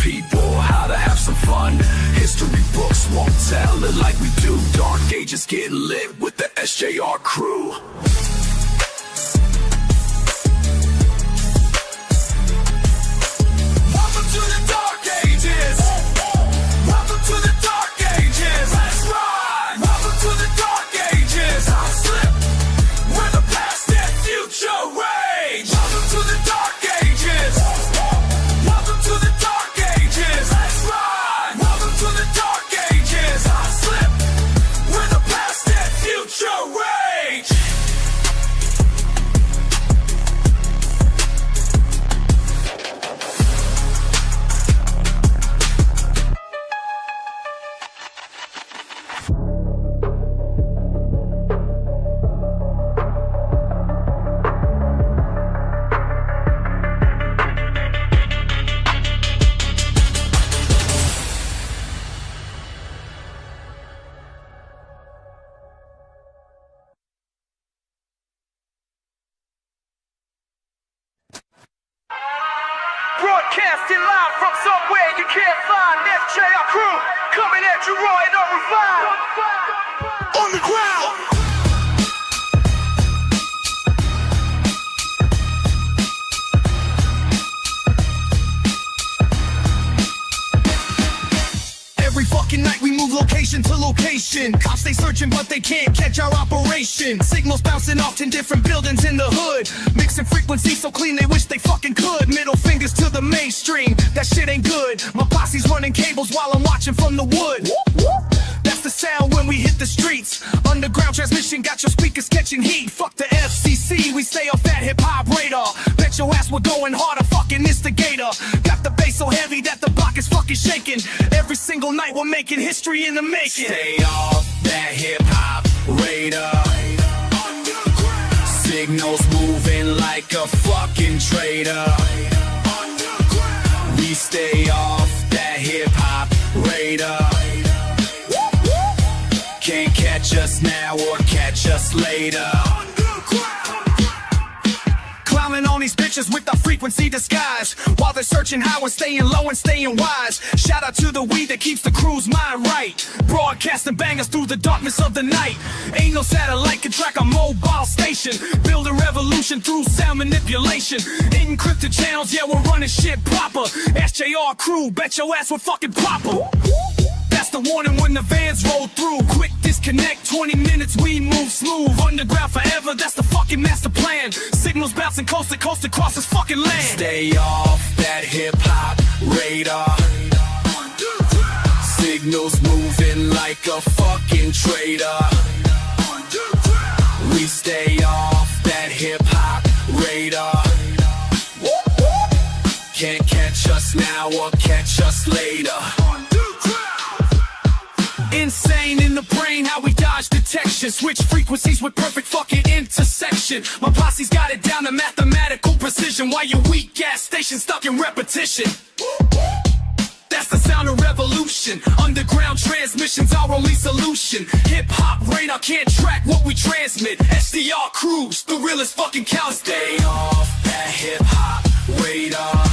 people how to have some fun. History books won't tell it like we do. Dark ages getting lit with the SJR crew. Welcome to the dark ages. Welcome to the dark ages. Let's ride. Welcome to the dark ages. I'll slip where the past and future rage. Welcome to the dark ages. Welcome to the dark ages. Let's ride. Welcome to the dark ages. I'll slip where the past and future rage. Broadcasting live from somewhere you can't find. FJR crew coming at you raw and unrefined. On the ground. Every fucking night we move location to location. Cops they searching but they can't catch our operation. Signals bouncing off 10 different buildings in the hood. Mixing frequencies so clean they wish they fucking could. Middle fingers to the mainstream, that shit ain't good. My posse's running cables while I'm watching from the wood. That's the sound when we hit the streets. Underground transmission got your speakers catching heat. Fuck the FCC, we stay off that hip-hop radar. Bet your ass we're going harder, fucking instigator. Got the bass so heavy that the block is fucking shaking. Every single night we're making history in the making. Stay off that hip-hop radar. Signals moving like a fucking traitor. We stay off that hip-hop radar. Can't catch us now or catch us later. Clowning on these bitches with the frequency disguise, while they're searching high and staying low and staying wise. Shout out to the weed that keeps the crew's mind right. Broadcasting bangers through the darkness of the night. Ain't no satellite can track a mobile station. Build a revolution through sound manipulation. Encrypted channels, yeah, we're running shit proper. SJR crew, bet your ass we're fucking proper. That's the warning when the vans roll through. Quick disconnect, 20 minutes we move smooth. Underground forever, that's the fucking master plan. Signals bouncing coast to coast across this fucking land. Stay off that hip-hop radar. Signals moving like a fucking traitor. We stay off that hip-hop radar. Can't catch us now or catch us later. Insane in the brain, how we dodge detection. Switch frequencies with perfect fucking intersection. My posse's got it down to mathematical precision, while your weak ass station stuck in repetition. That's the sound of revolution. Underground transmission's our only solution. Hip-hop radar can't track what we transmit. SDR crews, the realest fucking count. Stay off that hip-hop radar.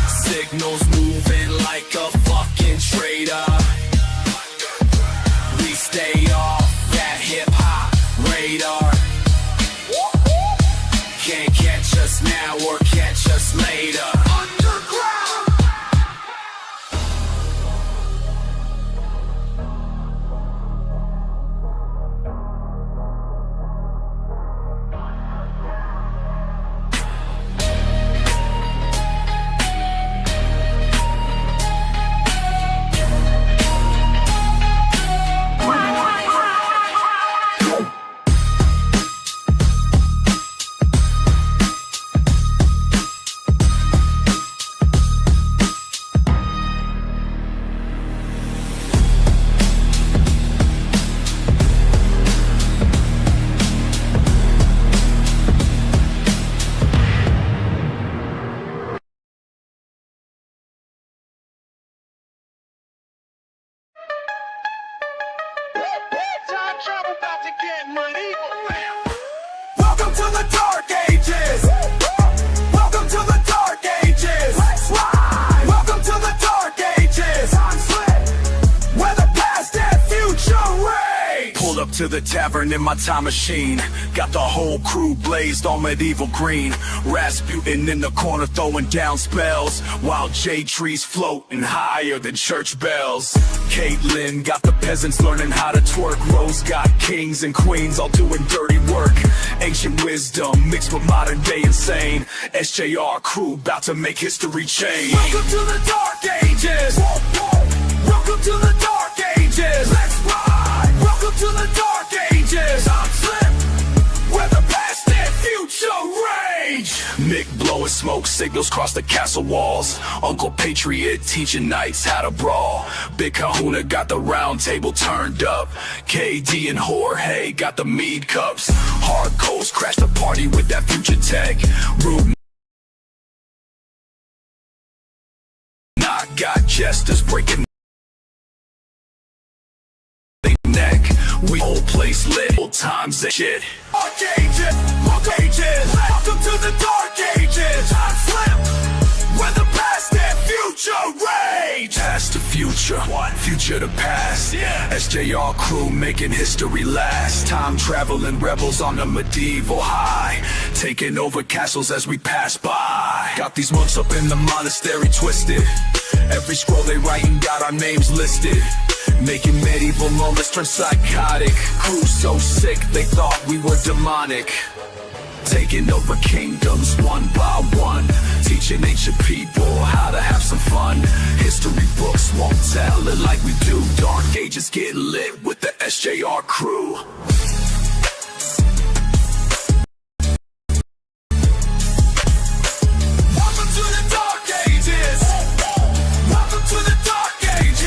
Signals moving like a fucking traitor. We stay off that hip-hop radar. Can't catch us now or catch us later. Welcome to the dark ages. Welcome to the dark ages. Let's ride. to the tavern in my time machine. Got the whole crew blazed on medieval green. Rasputin in the corner throwing down spells, while jade trees floating higher than church bells. Caitlin got the peasants learning how to twerk. Rose got kings and queens all doing dirty work. Ancient wisdom mixed with modern day insane. SJR crew about to make history change. Welcome to the Dark Ages. Welcome to the Dark Ages. Let's ride. Welcome to the Dark Ages. I'm Slim, where the past and future rage. Mick blowing smoke signals cross the castle walls. Uncle Patriot teaching knights how to brawl. Big Kahuna got the round table turned up. KD and Jorge got the mead cups. Hard Coast crashed the party with that future tech. Rude got jesters breaking their neck. We whole place lit, old times and shit. Dark Ages, Dark Ages. Welcome to the Dark Ages. I'm Slim, where the past and future rage. Past to future, future to past. SJR crew making history last. Time traveling rebels on a medieval high, taking over castles as we pass by. Got these monks up in the monastery twisted. Every scroll they writing got our names listed. Making medieval moments turn psychotic. Crew so sick they thought we were demonic. Taking over kingdoms one by one. Teaching ancient people how to have some fun. History books won't tell it like we do. Dark Ages get lit with the SJR crew. Welcome to the Dark Ages. Welcome to the Dark Ages.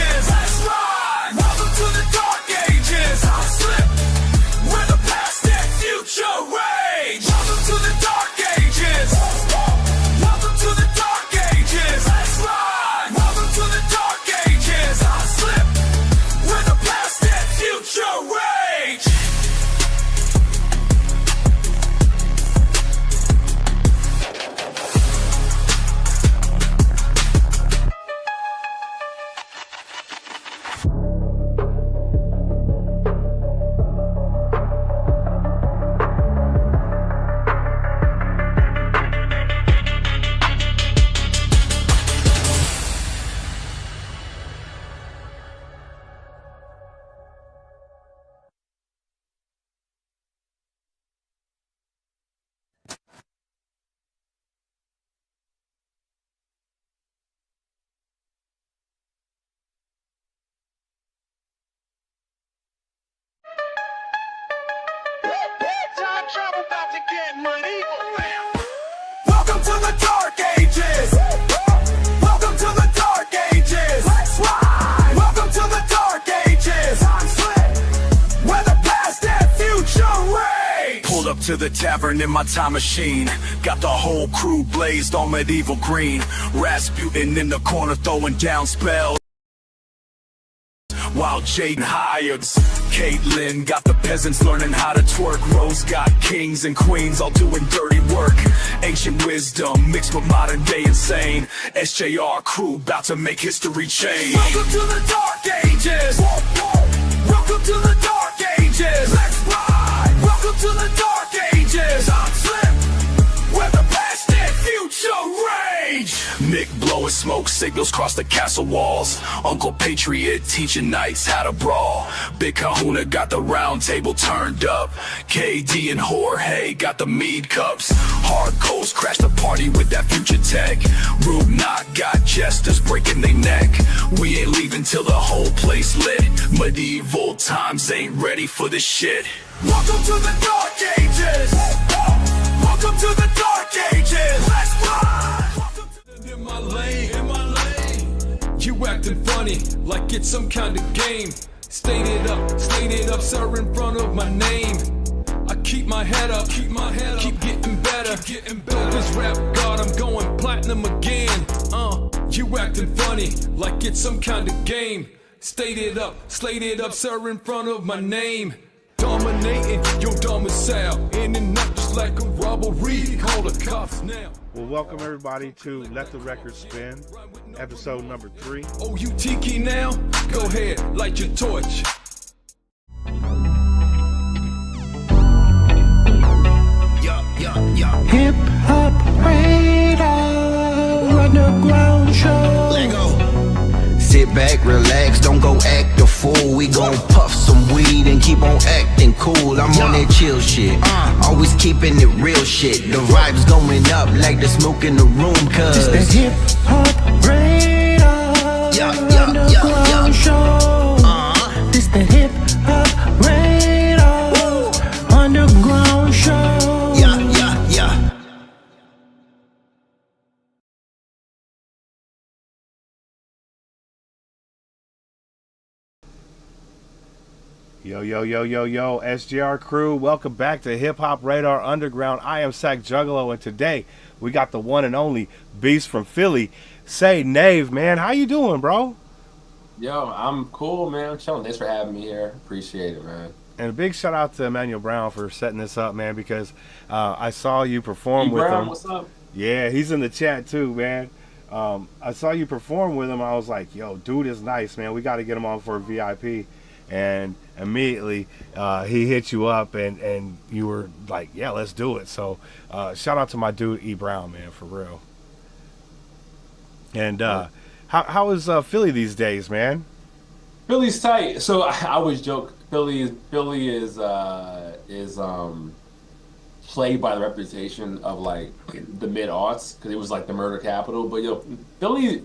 Let's ride. Welcome to the Dark Ages. I'm Slim, where the past and future rage. Pulled up to the tavern in my time machine. Got the whole crew blazed on medieval green. Rasputin in the corner throwing down spells, while Jaden hired. Caitlin got the peasants learning how to twerk. Rose got kings and queens all doing dirty work. Ancient wisdom mixed with modern day insane. SJR crew about to make history change. Welcome to the Dark Ages. Welcome to the Dark Ages. Let's ride. Welcome to the Dark Ages. I'm Slim, where the past and future rage. Mick blowing smoke signals cross the castle walls. Uncle Patriot teaching knights how to brawl. Big Kahuna got the round table turned up. KD and Jorge got the mead cups. Hard Coast crashed the party with that future tech. Rude Knock got jesters breaking their neck. We ain't leaving till the whole place lit. Medieval times ain't ready for this shit. Welcome to the Dark Ages. Welcome to the Dark Ages. Let's ride. In my lane, you acting funny like it's some kind of game. State it up, sir, in front of my name. I keep my head up, keep getting better. This rap god, I'm going platinum again. You acting funny like it's some kind of game. State it up, sir, in front of my name. Dominating your domicile, in and out just like a robbery. Call the cops now. Well, welcome everybody to Let the Record Spin, episode number 3. Oh, you tiki now? Go ahead, light your torch. Let go. Sit back, relax, don't go act a fool. We gon' puff some weed and keep on acting cool. I'm on that chill shit, always keeping it real shit. The vibes going up like the smoke in the room, cause It's that hip hop radar underground show. This that hip hop radar underground show. yeah. Yo, SGR crew, welcome back to Hip Hop Radar Underground. I am Sack Juggalo, and today we got the one and only Beast from Philly, Saynave, man. How you doing, bro? Yo, I'm cool, man. I'm chilling. Thanks for having me here. Appreciate it, man. And a big shout out to Emmanuel Brown for setting this up, man, because I saw you perform Hey, with Brown, him. what's up? Yeah, he's in the chat too, man. I saw you perform with him. I was like, yo, dude is nice, man. We got to get him on for a VIP. And immediately he hit you up, and you were like, yeah, let's do it. So shout out to my dude E Brown, man, for real. And how is Philly these days, man? Philly's tight. So I always joke, Philly is plagued by the reputation of like the mid-aughts because it was like the murder capital. But yo, Philly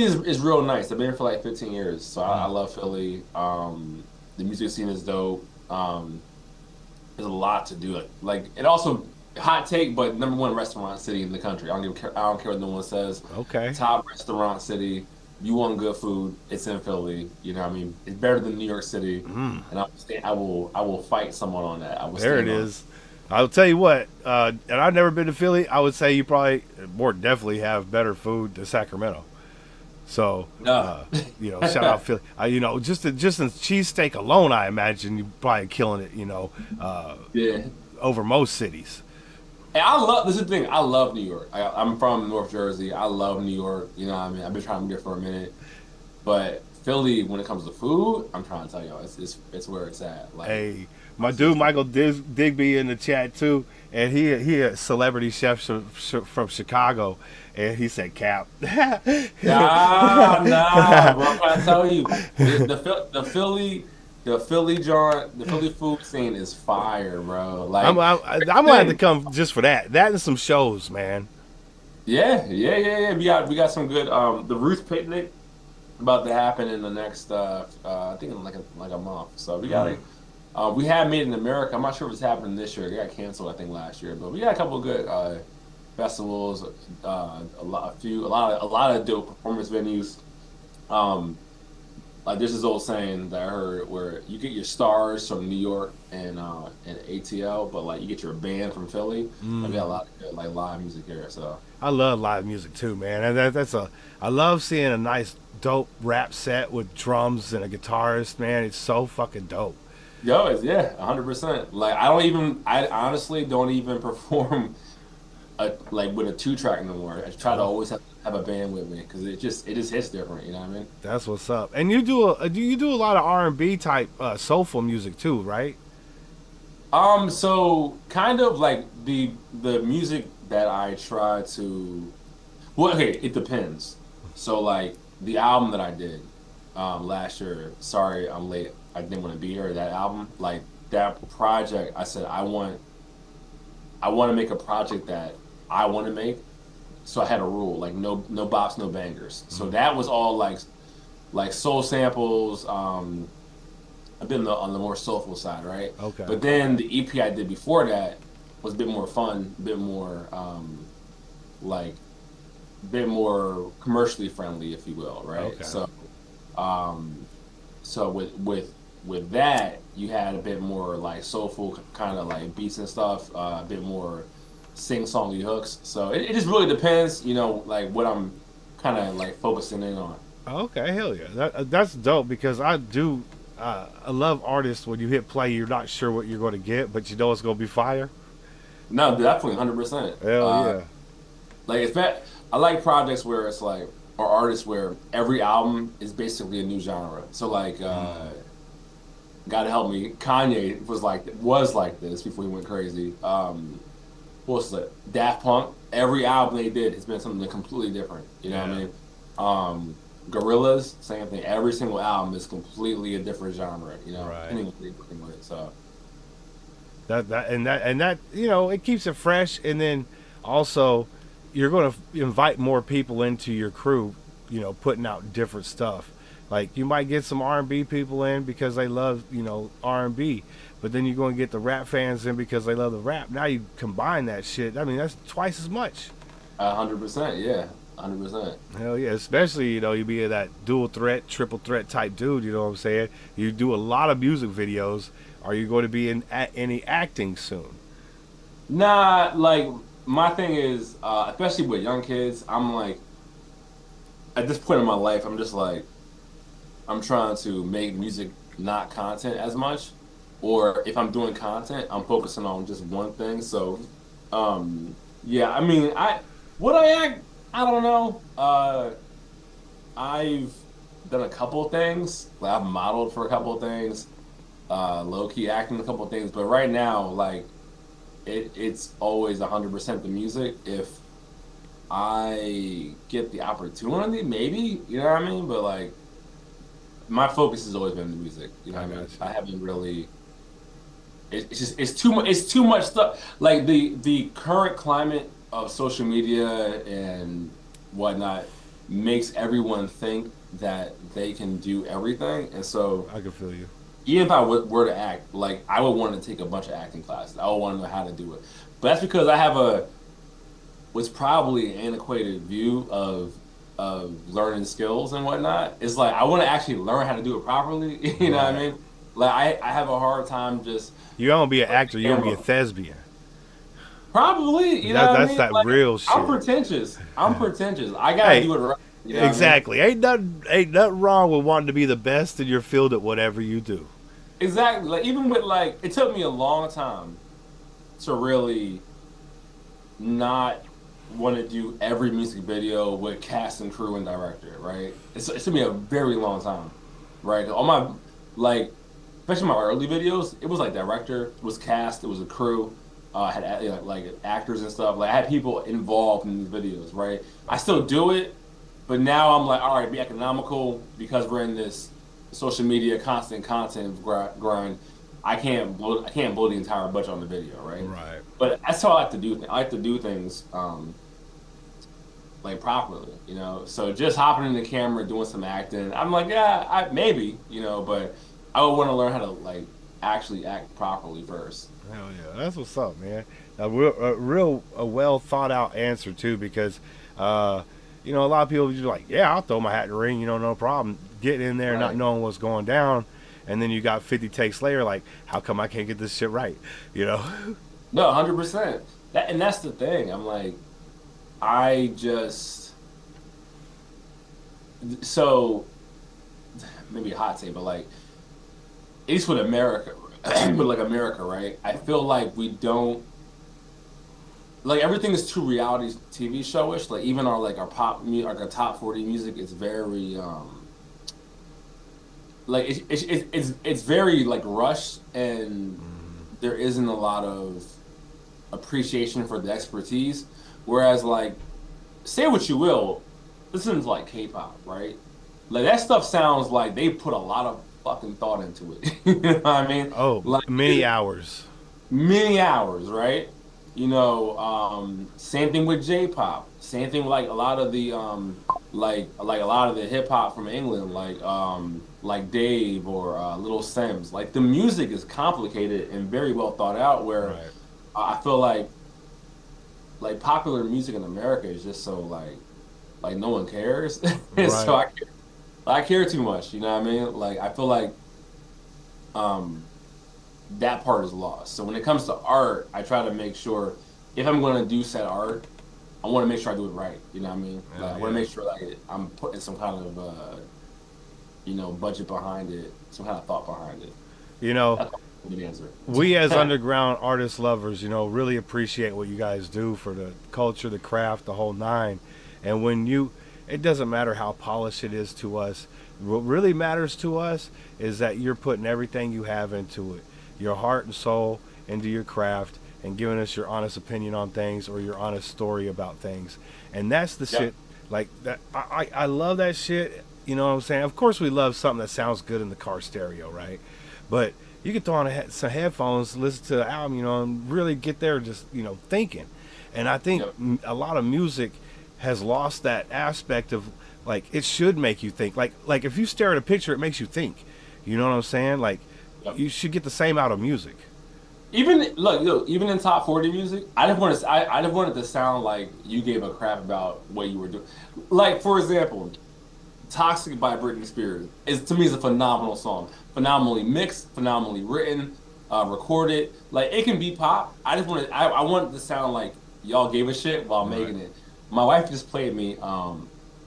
is real nice. I've been here for like 15 years, so I love Philly. The music scene is dope. There's a lot to do. Like it also hot take, but #1 restaurant city in the country. I don't care what no one says. Okay. Top restaurant city. You want good food? It's in Philly. You know what I mean? It's better than New York City. And I will fight someone on that. I will. There it is. I'll tell you what, and I've never been to Philly. I would say you probably more definitely have better food than Sacramento. So, shout out Philly. Just in cheesesteak alone, I imagine you're probably killing it. Yeah. Over most cities. And this is the thing. I love New York. I'm from North Jersey. I love New York. You know what I mean? I've been trying to be there for a minute, but Philly, when it comes to food, I'm trying to tell y'all, it's where it's at. Like, Hey, my dude Michael Digby in the chat too, and he a celebrity chef from Chicago, and he said cap. nah, bro. I'm trying to tell you, the Philly food scene is fire, bro. Like, I'm gonna have to come just for that and some shows, man. Yeah. We got some good. The Ruth Picnic about to happen in the next, I think in like a month. So we got it. We had Made in America. I'm not sure if it's happening this year. It got canceled, I think, last year. But we got a couple of good festivals. A lot of dope performance venues. Like there's this old saying that I heard where you get your stars from New York and ATL, but like you get your band from Philly. We got a lot of good, like live music here. So I love live music too, man. And I love seeing a nice dope rap set with drums and a guitarist, man. It's so fucking dope. Yo, 100%. Like I honestly don't even perform with a 2-track no more. I try to always have a band with me because it just hits different. You know what I mean? That's what's up. And you do a lot of R&B type soulful music too, right? So kind of like the music that I try to. Well, okay, it depends. So like the album that I did last year. Sorry, I'm late. I didn't want to be here. That album, like that project, I said I want to make a project that I want to make. So I had a rule, like no bops, no bangers. So that was all like soul samples. I've been on the more soulful side, right? Okay. But then the EP I did before that was a bit more fun, a bit more commercially friendly, if you will, right? Okay. So with that, you had a bit more like soulful kind of like beats and stuff, a bit more sing-songy hooks. So it just really depends, like what I'm kind of like focusing in on. Okay, hell yeah, that's dope because I love artists when you hit play, you're not sure what you're going to get, but you know it's going to be fire. No, definitely 100%. Hell yeah. Like I like projects where it's like, or artists where every album is basically a new genre. So like, gotta help me. Kanye was like this before he went crazy. What was it? Daft Punk. every album they did has been something completely different. You know what I mean? Gorillaz, same thing. Every single album is completely a different genre. You know, Right. depending on what they're working with. So That you know, it keeps it fresh, and then also you're going to invite more people into your crew, you know, putting out different stuff. Like you might get some R&B people in because they love, you know, R&B, but then you're going to get the rap fans in because they love the rap. Now you combine that shit. I mean, that's twice as much. 100%, yeah, 100%. Hell yeah, especially, you know, you be that dual threat, triple threat type dude, you know what I'm saying? You do a lot of music videos. Are you going to be in any acting soon? Nah, like my thing is, especially with young kids, I'm like, at this point in my life, I'm just like, I'm trying to make music not content as much, or if I'm doing content, I'm focusing on just one thing. So, yeah, I mean, would I act? I don't know. I've done a couple of things. Like I've modeled for a couple of things, low key acting a couple of things. But right now, like, it's always 100% the music. If I get the opportunity, maybe, you know what I mean? But like, my focus has always been the music. You know what I mean? gotcha. I haven't really. It's just it's too much. It's too much stuff. Like the current climate of social media and whatnot makes everyone think that they can do everything, and so I can feel you. even if I were to act, like I would want to take a bunch of acting classes. I would want to know how to do it. But that's because I have what's probably an antiquated view of learning skills and whatnot. It's like I want to actually learn how to do it properly. You know what I mean? Like I have a hard time just You don't be an actor, you don't be a thespian. probably. You know what I That's mean? that Like, real shit. I'm pretentious. I'm pretentious. I gotta Hey, do it right. You know what I mean? Exactly. Ain't nothing wrong with wanting to be the best in your field at whatever you do. Exactly. Like even with like it took me a long time to really not want to do every music video with cast and crew and director, right? It took me a very long time, right? All my like, especially my early videos, it was like director, it was cast, it was a crew, had like actors and stuff. Like I had people involved in these videos, right? I still do it, but now I'm like, all right, be economical because we're in this social media constant content grind. I can't blow the entire budget on the video, right? Right. But that's how I like to do things. I like to do things like properly, you know. So just hopping in the camera, doing some acting, I'm like, yeah, maybe, you know, but I would want to learn how to like actually act properly first. Hell yeah, that's what's up, man. A well thought out answer too, because you know, a lot of people just like, yeah, I'll throw my hat in the ring, you know, no problem. Getting in there, Right. not knowing what's going down, and then you got 50 takes later, like, how come I can't get this shit right? You know? No, 100%. That's the thing. I'm like, I just so maybe a hot take, but like at least with America, with like America, right? I feel like we don't like everything is too reality TV showish. Like even our pop music, like our top 40 music is very like it's very like rushed, and there isn't a lot of appreciation for the expertise. Whereas like, say what you will, listen to like K-pop, right? Like that stuff sounds like they put a lot of fucking thought into it. You know what I mean? Oh, like many hours. many hours, right? You know, same thing with J-pop. Same thing with like a lot of the like a lot of the hip hop from England, like Dave or Little Sims. Like the music is complicated and very well thought out. Where Right. I feel like popular music in America is just so like no one cares. And so Right. I care too much. You know what I mean? Like I feel like that part is lost. So when it comes to art, I try to make sure if I'm going to do said art, I want to make sure I do it right. You know what I mean? Like, I want to make sure like I'm putting some kind of you know, budget behind it, some kind of thought behind it. You know, That's a good answer. we as underground artist lovers, you know, really appreciate what you guys do for the culture, the craft, the whole nine. And when it doesn't matter how polished it is to us. What really matters to us is that you're putting everything you have into it, your heart and soul into your craft, and giving us your honest opinion on things or your honest story about things. And that's the shit. Like that, I love that shit. You know what I'm saying? Of course, we love something that sounds good in the car stereo, right? But you can throw on some headphones, listen to the album, you know, and really get there just, you know, thinking. And I think a lot of music has lost that aspect of, like, it should make you think. Like if you stare at a picture, it makes you think. You know what I'm saying? Like, you should get the same out of music. Even even in top 40 music, I just wanted to sound like you gave a crap about what you were doing. Like, for example, "Toxic" by Britney Spears to me is a phenomenal song, phenomenally mixed, phenomenally written, recorded. Like, it can be pop. I wanted to sound like y'all gave a shit while making it. My wife just played me.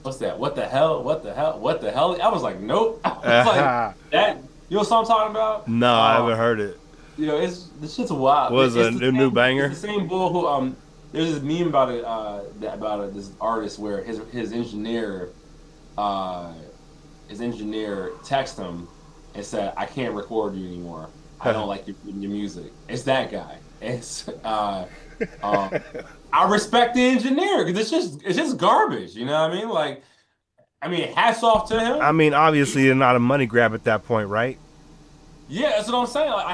What's that? What the hell? What the hell? What the hell? I was like, nope. I was like, that. You know what I'm talking about? No, I haven't heard it. You know, this shit's wild. Was it a new banger? It's the same bull who there's this meme about it this artist where his engineer texted him and said, "I can't record you anymore. I don't like your music." It's that guy. It's I respect the engineer because it's just garbage. You know what I mean? Like, I mean, hats off to him. I mean, obviously, they're not a money grab at that point, right? Yeah, that's what I'm saying. Like,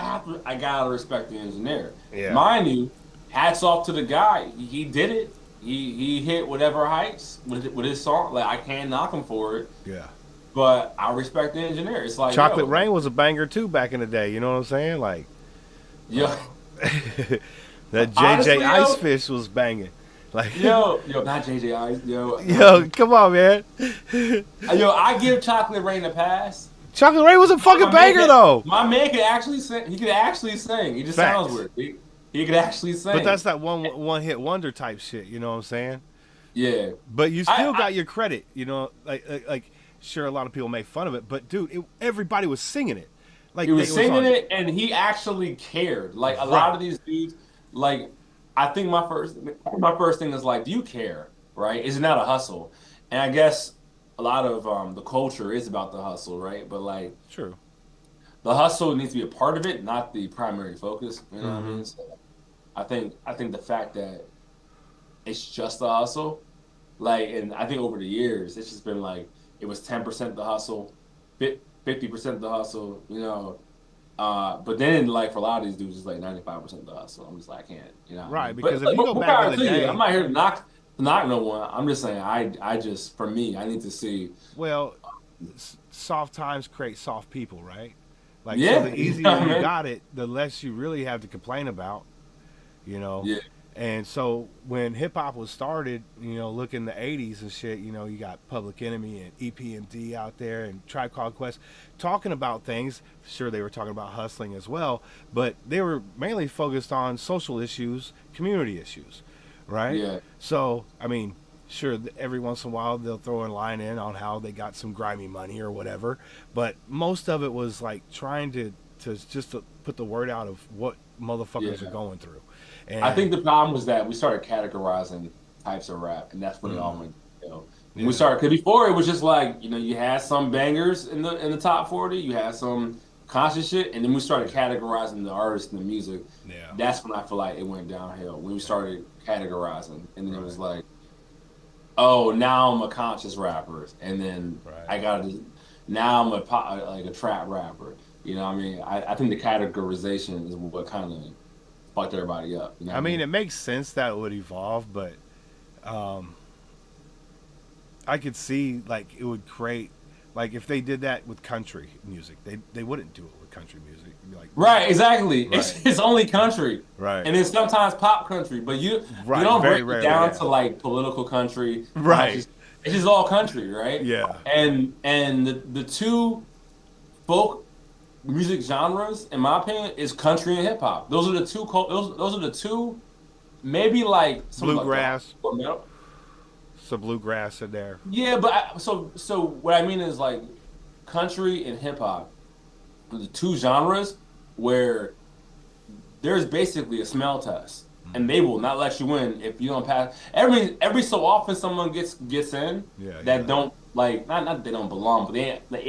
I gotta respect the engineer. Yeah. Mind you, hats off to the guy. He did it. He hit whatever heights with his song. Like, I can't knock him for it. Yeah. But I respect the engineer. It's like, Chocolate Rain was a banger too back in the day. You know what I'm saying? Like, that JJ Honestly, Icefish was banging. Like, yo, not JJ Ice. Yo, come on, man. I give Chocolate Rain a pass. Chocolate Rain was a fucking banger, though. My man could actually sing. He could actually sing. He just sounds weird. He could actually sing. But that's that one hit wonder type shit. You know what I'm saying? Yeah. But you still got your credit. You know, like sure, a lot of people make fun of it, but dude, everybody was singing it. Like, he was singing it, and he actually cared. Like, a lot of these dudes, like, I think my first thing is like, do you care? Right? Is it not a hustle? And I guess a lot of the culture is about the hustle, right? But, like, true, the hustle needs to be a part of it, not the primary focus. You know what I mean? So I think the fact that it's just a hustle, like, and I think over the years it's just been like it was 10% the hustle, 50% the hustle, you know. But then, like, for a lot of these dudes, it's like 95% the hustle. I'm just like, I can't, you know. Right, because if you go back in the day, I'm not here to knock no one. I'm just saying, I just, for me, I need to see. Well, soft times create soft people, right? Like, yeah, so the easier you got it, the less you really have to complain about, you know. Yeah. And so when hip hop was started, you know, look in the 80s and shit, you know, you got Public Enemy and EPMD out there and Tribe Called Quest talking about things. Sure, they were talking about hustling as well, but they were mainly focused on social issues, community issues, right? Yeah. So, I mean, sure, every once in a while they'll throw a line in on how they got some grimy money or whatever, but most of it was like trying to put the word out of what motherfuckers are going through. And I think the problem was that we started categorizing types of rap, and that's when it all went. You know, we started, because before it was just like, you know, you had some bangers in the top 40, you had some conscious shit, and then we started categorizing the artists and the music. Yeah. That's when I feel like it went downhill, when we started categorizing, and then it was like, oh, now I'm a conscious rapper, and then now I'm a trap rapper. You know what I mean? I think the categorization is what kind of fucked everybody up. You know I mean, it makes sense that it would evolve, but I could see, like, it would create, like, if they did that with country music, they wouldn't do it with country music. It'd be like, right, exactly. Right. It's only country, right, and then sometimes pop country, but you don't break it down to like political country, right? It's just all country, right? Yeah. And the two folk music genres, in my opinion, is country and hip hop. Those are the two. Those are the two. Maybe like bluegrass. Like some bluegrass in there. Yeah, but so what I mean is, like, country and hip hop are the two genres where there's basically a smell test, and they will not let you in if you don't pass. Every so often someone gets in that don't, like, not they don't belong, but they like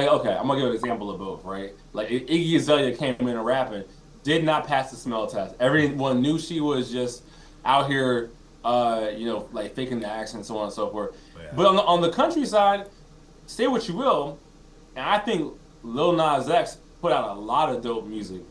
okay, I'm gonna give an example of both, right? Like, Iggy Azalea came in and rapping, did not pass the smell test. Everyone knew she was just out here, like faking the accent, so on and so forth. Yeah. But on the countryside, say what you will, and I think Lil Nas X put out a lot of dope music,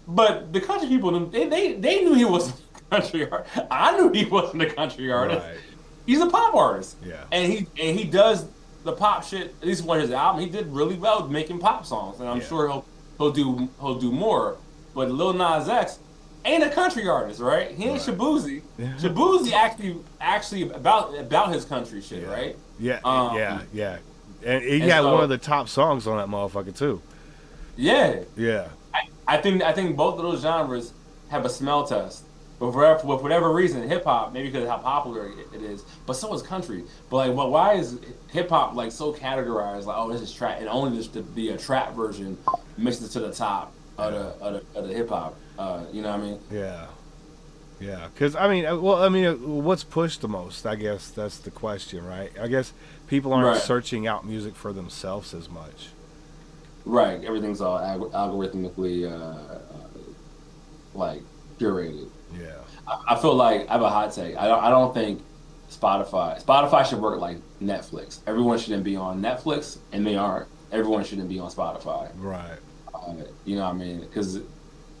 But the country people, they knew he wasn't a country artist. I knew he wasn't a country artist. Right. He's a pop artist. Yeah. And he does the pop shit. At least one of his album, he did really well making pop songs, and I'm sure he'll do more. But Lil Nas X ain't a country artist, right? He ain't Shabuzi. Shabuzi actually about his country shit, right? Yeah, yeah. And he had one of the top songs on that motherfucker too. Yeah. Yeah. I think both of those genres have a smell test. But for whatever reason, hip hop, maybe because of how popular it is, but so is country. But like, why is hip hop like so categorized? Like, oh, this is trap, and only just to be a trap version mixed it to the top of the hip hop. You know what I mean? Yeah. Yeah, because what's pushed the most? I guess that's the question, right? I guess people aren't searching out music for themselves as much. Right, everything's all algorithmically like curated. Yeah, I feel like I have a hot take. I don't think Spotify should work like Netflix. Everyone shouldn't be on Netflix, and they aren't. Everyone shouldn't be on Spotify. Right. You know what I mean? Because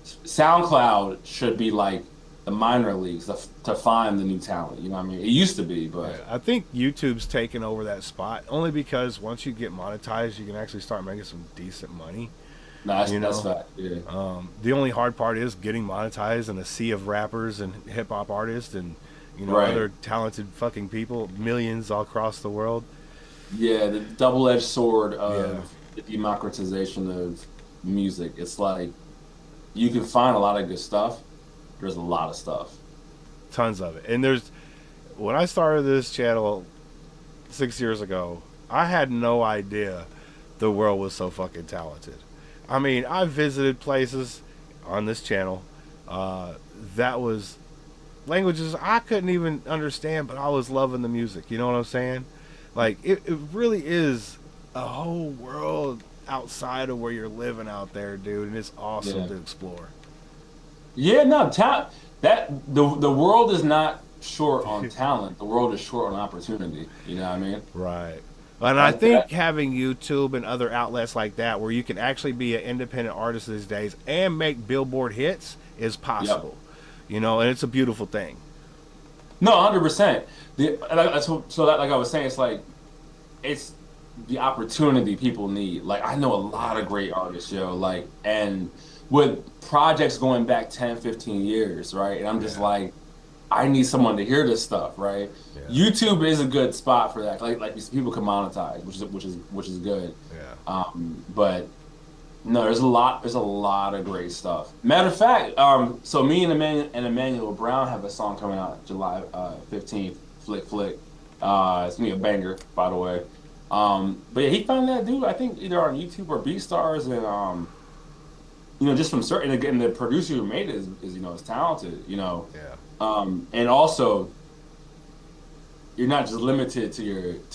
SoundCloud should be like the minor leagues to find the new talent. You know what I mean? It used to be, but I think YouTube's taken over that spot only because once you get monetized, you can actually start making some decent money. That's fact. Yeah. The only hard part is getting monetized in a sea of rappers and hip hop artists and Right. other talented fucking people, millions all across the world. Yeah, the double-edged sword of the democratization of music. It's like you can find a lot of good stuff. There's a lot of stuff. Tons of it. And when I started this channel 6 years ago, I had no idea the world was so fucking talented. I mean, I visited places on this channel that was languages I couldn't even understand, but I was loving the music. You know what I'm saying? Like, it really is a whole world outside of where you're living out there, dude, and it's awesome to explore. Yeah, no, the world is not short on talent. The world is short on opportunity. You know what I mean? Right. And I think having YouTube and other outlets like that where you can actually be an independent artist these days and make Billboard hits is possible. Yep. And it's a beautiful thing. No, 100%. Like I was saying, it's the opportunity people need. Like, I know a lot of great artists, like, and with projects going back 10, 15 years, right? And I'm just like, I need someone to hear this stuff, right? Yeah. YouTube is a good spot for that. Like people can monetize, which is good. Yeah. But no, there's a lot of great stuff. Matter of fact, so me and Emmanuel Brown have a song coming out July 15th, Flick Flick. It's gonna be a banger, by the way. But yeah, he found that dude, I think either on YouTube or BeatStars, and just from certain, again, the producer who made it is talented, Yeah. And also, you're not just limited to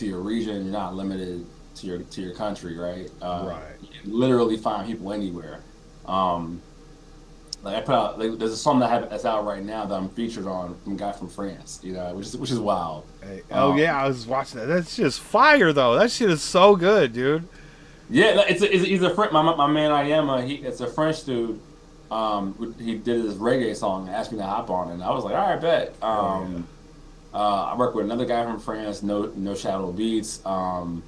your region. You're not limited to your country, right? Right. You can literally find people anywhere. Like I put out, there's a song that's out right now that I'm featured on from a guy from France, which is wild. Hey, I was watching that. That's just fire, though. That shit is so good, dude. Yeah, he's a friend. My man, it's a French dude. He did this reggae song and asked me to hop on it. And I was like, all right, bet. I work with another guy from France, No Shadow Beats. Another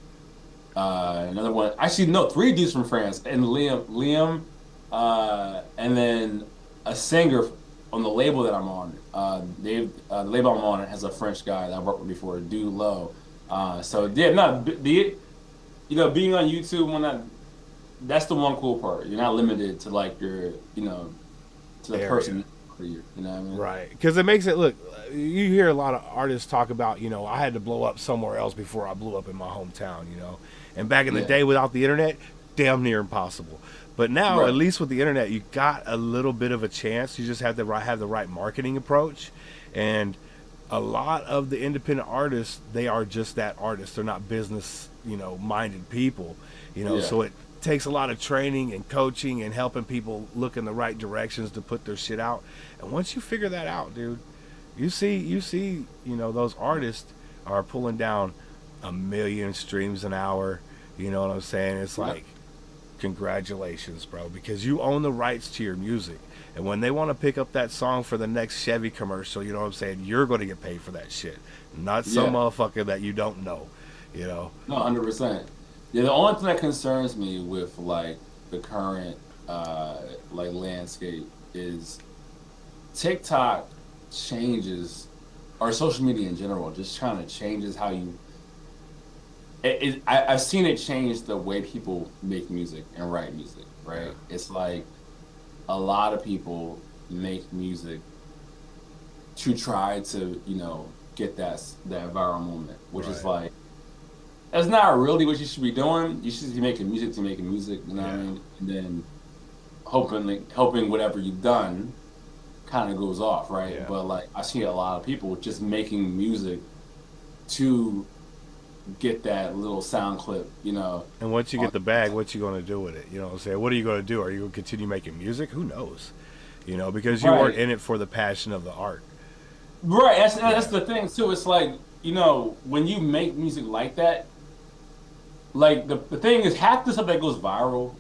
one, actually, no, 3 dudes from France, and Liam, and then a singer on the label that I'm on. The label I'm on has a French guy that I've worked with before, Dude Low. Being on YouTube, that's the one cool part. You're not limited to like your, to the person for you. You know what I mean? Right. Because it makes it look. You hear a lot of artists talk about, I had to blow up somewhere else before I blew up in my hometown. And back in the day, without the internet, damn near impossible. But now, at least with the internet, you got a little bit of a chance. You just have to have the right marketing approach, and a lot of the independent artists, they are just that artist. They're not business, minded people. So takes a lot of training and coaching and helping people look in the right directions to put their shit out. And once you figure that out, dude, you see, you know, those artists are pulling down 1 million streams an hour. You know what I'm saying? It's like, congratulations, bro, because you own the rights to your music. And when they want to pick up that song for the next Chevy commercial, you know what I'm saying? You're going to get paid for that shit, not some motherfucker that you don't know. You know? No, 100%. Yeah, the only thing that concerns me with like the current like landscape is TikTok changes, or social media in general, just kind of changes how you. I've seen it change the way people make music and write music. Right? Yeah. It's like a lot of people make music to try to, you know, get that viral moment, which is like, that's not really what you should be doing. You should be making music to making music, you know what I mean? And then hoping whatever you've done kind of goes off, right? Yeah. But like, I see a lot of people just making music to get that little sound clip, you know. And once you get the bag, what you going to do with it? You know what I'm saying? What are you going to do? Are you going to continue making music? Who knows? You know, because you weren't in it for the passion of the art. Right. That's the thing too. It's like, you know, when you make music like that, like the thing is, half the stuff that goes viral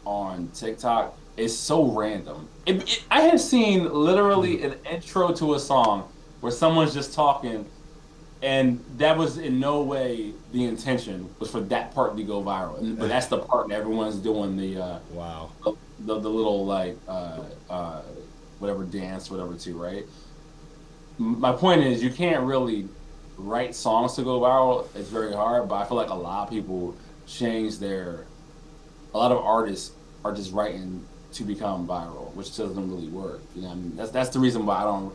on TikTok is so random. I have seen literally an intro to a song where someone's just talking, and that was in no way the intention was for that part to go viral. But that's the part that everyone's doing the little like whatever dance, whatever too, right? My point is, you can't really write songs to go viral. It's very hard, but I feel like a lot of people a lot of artists are just writing to become viral, which doesn't really work. You know what I mean? That's the reason why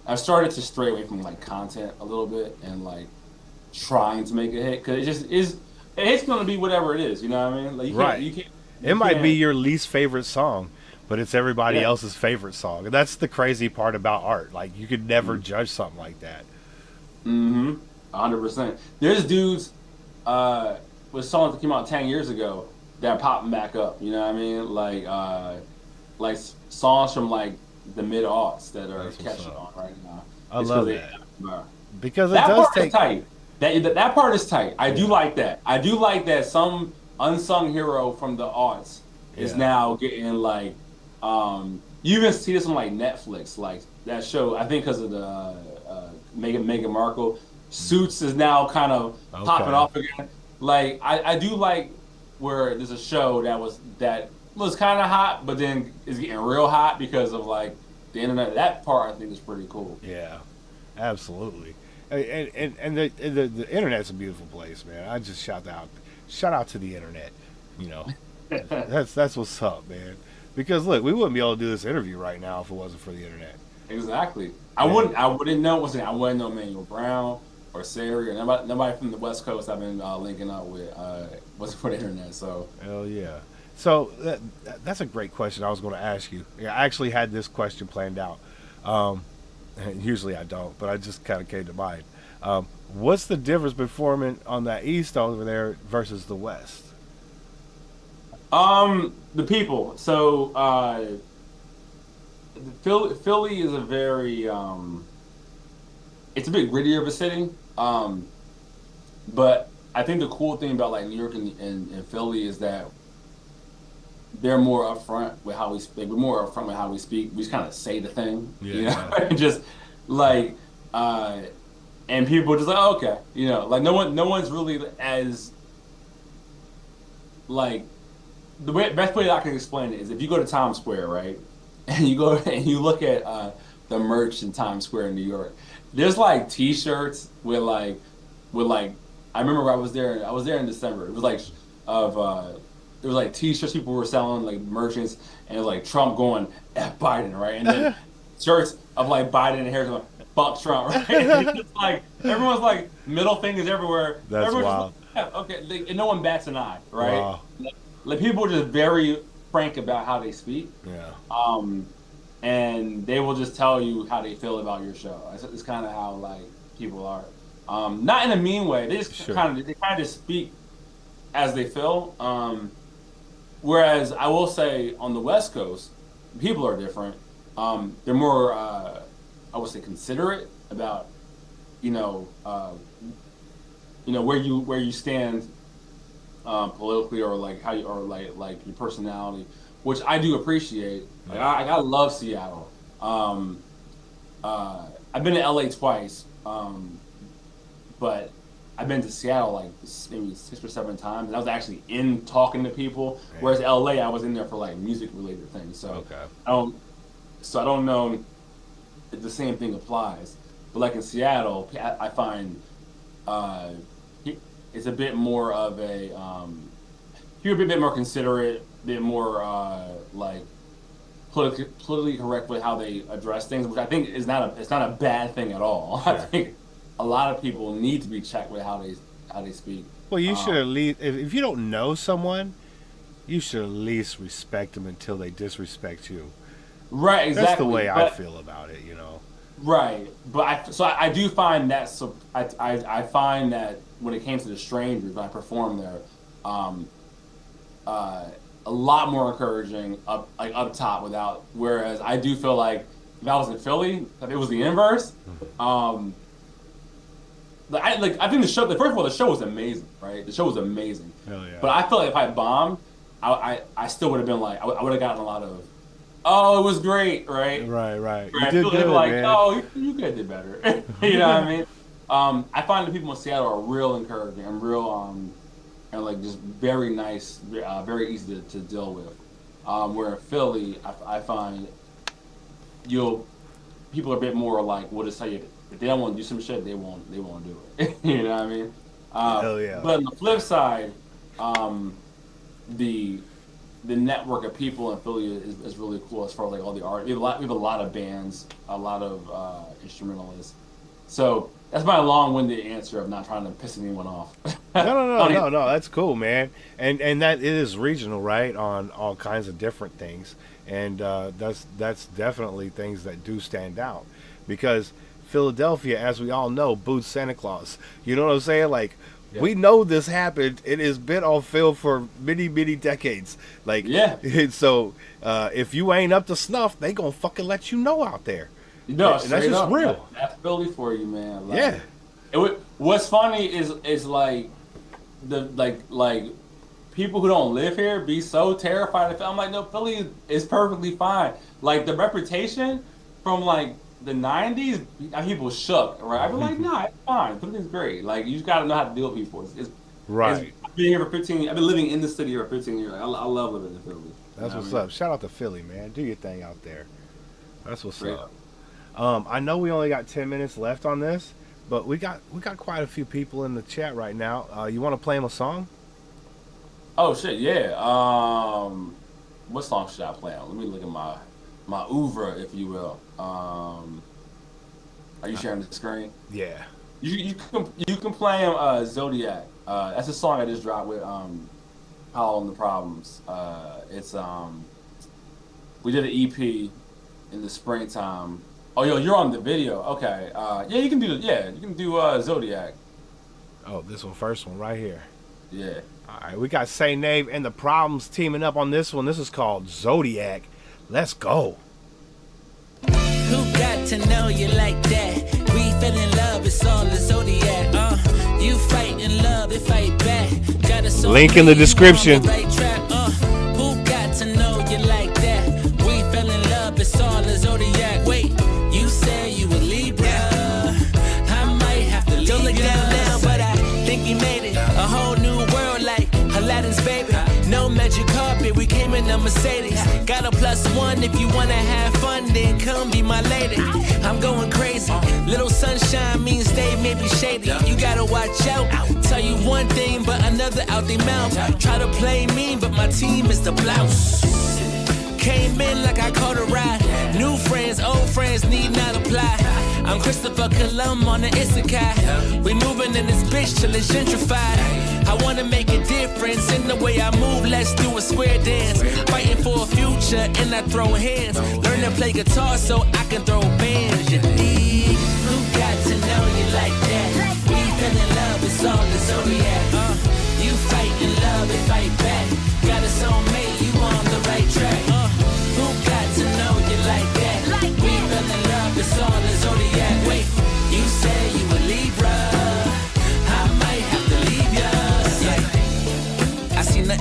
I've started to stray away from like content a little bit and like trying to make a hit, because it just is. It's going to be whatever it is. You know what I mean? Like you can't. It might be your least favorite song, but it's everybody else's favorite song. And that's the crazy part about art. Like, you could never judge something like that. 100%. There's dudes with songs that came out 10 years ago that are popping back up. You know what I mean? Like songs from like the mid-aughts that are catching on right now. I love that. Because it that does part take... is tight. That part is tight. I do like that. I do like that some unsung hero from the aughts is now getting like, you even see this on like Netflix, like that show, I think because of the Meghan Markle, Suits is now kind of popping off again. Like, I do like where there's a show that was kind of hot, but then is getting real hot because of like the internet. That part I think is pretty cool. Yeah, absolutely. And the internet's a beautiful place, man. I just shout out to the internet. You know, that's what's up, man. Because look, we wouldn't be able to do this interview right now if it wasn't for the internet. Exactly. I wouldn't know. I wouldn't know Manuel Brown or Sari or nobody from the West Coast I've been linking up with wasn't for the internet. So hell yeah. So that's a great question I was going to ask you. Yeah, I actually had this question planned out. Usually I don't, but I just kind of came to mind. What's the difference performing on that East over there versus the West? The people. So Philly is a very it's a bit grittier of a city. But I think the cool thing about like New York and Philly is that they're more upfront with how we speak. We're more upfront with how we speak. We just kind of say the thing, you know, just like, and people just like, oh, okay, you know, like no one's really as like the best way that I can explain it is if you go to Times Square, right, and you go and you look at the merch in Times Square in New York. There's like T-shirts with like I remember I was there in December. It was like there was like T-shirts people were selling, like merchants, and it was like Trump going F Biden, right? And then shirts of like Biden and Harris going fuck Trump, right? And it's like everyone's like middle fingers everywhere. That's everyone's wild. Just like, okay, and no one bats an eye, right? Wow. Like people are just very frank about how they speak. Yeah. And they will just tell you how they feel about your show. It's kind of how like people are. Not in a mean way. They just kind of speak as they feel. Whereas I will say on the West Coast, people are different. They're more, I would say, considerate about, where you stand politically, or like how you, or like your personality, which I do appreciate. Like I love Seattle. I've been to LA twice, but I've been to Seattle like maybe 6 or 7 times, and I was actually in talking to people. Right. Whereas LA, I was in there for like music related things. So okay. I don't know if the same thing applies. But like in Seattle, I find it's a bit more of a you're a bit more considerate, a bit more like politically correct with how they address things, which I think is it's not a bad thing at all. Sure. I think a lot of people need to be checked with how they speak. Well, you should at least, if you don't know someone, you should at least respect them until they disrespect you. Right, exactly. That's the way I feel about it, Right, but I do find that, so I find that when it came to the strangers, when I performed there, a lot more encouraging up top without. Whereas I do feel like if I was in Philly, if it was the inverse. I think the show. First of all, the show was amazing, right? The show was amazing. Hell yeah. But I feel like if I bombed, I still would have been like, I would have gotten a lot of, oh, it was great, right? Right. You did good, like, man. Oh, you could have did better. You know what I mean? I find the people in Seattle are real encouraging and real and like just very nice, very easy to deal with. Where in Philly, I find people are a bit more like, we'll just tell you, if they don't want to do some shit, they won't do it. You know what I mean? Hell yeah. But on the flip side, the network of people in Philly is really cool as far as like all the art. We have a lot of bands, a lot of instrumentalists. So that's my long-winded answer of not trying to piss anyone off. No. That's cool, man. And that it is regional, right? On all kinds of different things, and that's definitely things that do stand out, because Philadelphia, as we all know, boots Santa Claus. You know what I'm saying? Like, yeah. We know this happened. It has been on film for many, many decades. Like, yeah. So if you ain't up to snuff, they gonna fucking let you know out there. No, and that's just real. That's Philly for you, man. Like, yeah. What's funny is like people who don't live here be so terrified of Philly. I'm like, no, Philly is perfectly fine. Like the reputation from like the 90s, people shook, right? I'd be like, nah, it's fine. Philly's great. Like, you just got to know how to deal with people. Right. I've been here for 15 years. I've been living in the city here for 15 years. I love living in Philly. That's what's up. Shout out to Philly, man. Do your thing out there. That's what's up. I know we only got 10 minutes left on this, but we got quite a few people in the chat right now. You want to play them a song? Oh, shit, yeah. What song should I play on? Let me look at my oeuvre, if you will. Are you sharing the screen? Yeah. You can play Zodiac. That's a song I just dropped with Powell and the Problems. It's we did an EP in the springtime. Oh, you're on the video. Okay. Yeah, you can do Zodiac. Oh, this one, first one right here. Yeah. All right, we got Saynave and the Problems teaming up on this one. This is called Zodiac. Let's go. Who got to know you like that? We fell in love, it's all the Zodiac. You fight in love, they fight back. Got us link in the description. Right track. Who got to know you like that? We fell in love, it's all the Zodiac. Wait, you said you were Libra. I might have to don't look down now, but I think he made it. A whole new world like Aladdin's baby. No magic carpet, we came in a Mercedes. Got a +1 if you wanna have fun, then come be my lady. I'm going crazy. Little sunshine means they may be shady. You gotta watch out. Tell you one thing, but another out their mouth. Try to play me, but my team is the blouse. Came in like I caught a ride. New friends, old friends need not apply. I'm Christopher Columb on the Issachar. We moving in this bitch till it's gentrified. I wanna make a difference in the way I move. Let's do a square dance. Fighting for a future and I throw hands. Learn to play guitar so I can throw bands. You dig? Who got to know you like that? We fell in love, it's all the Zodiac. You fight in love.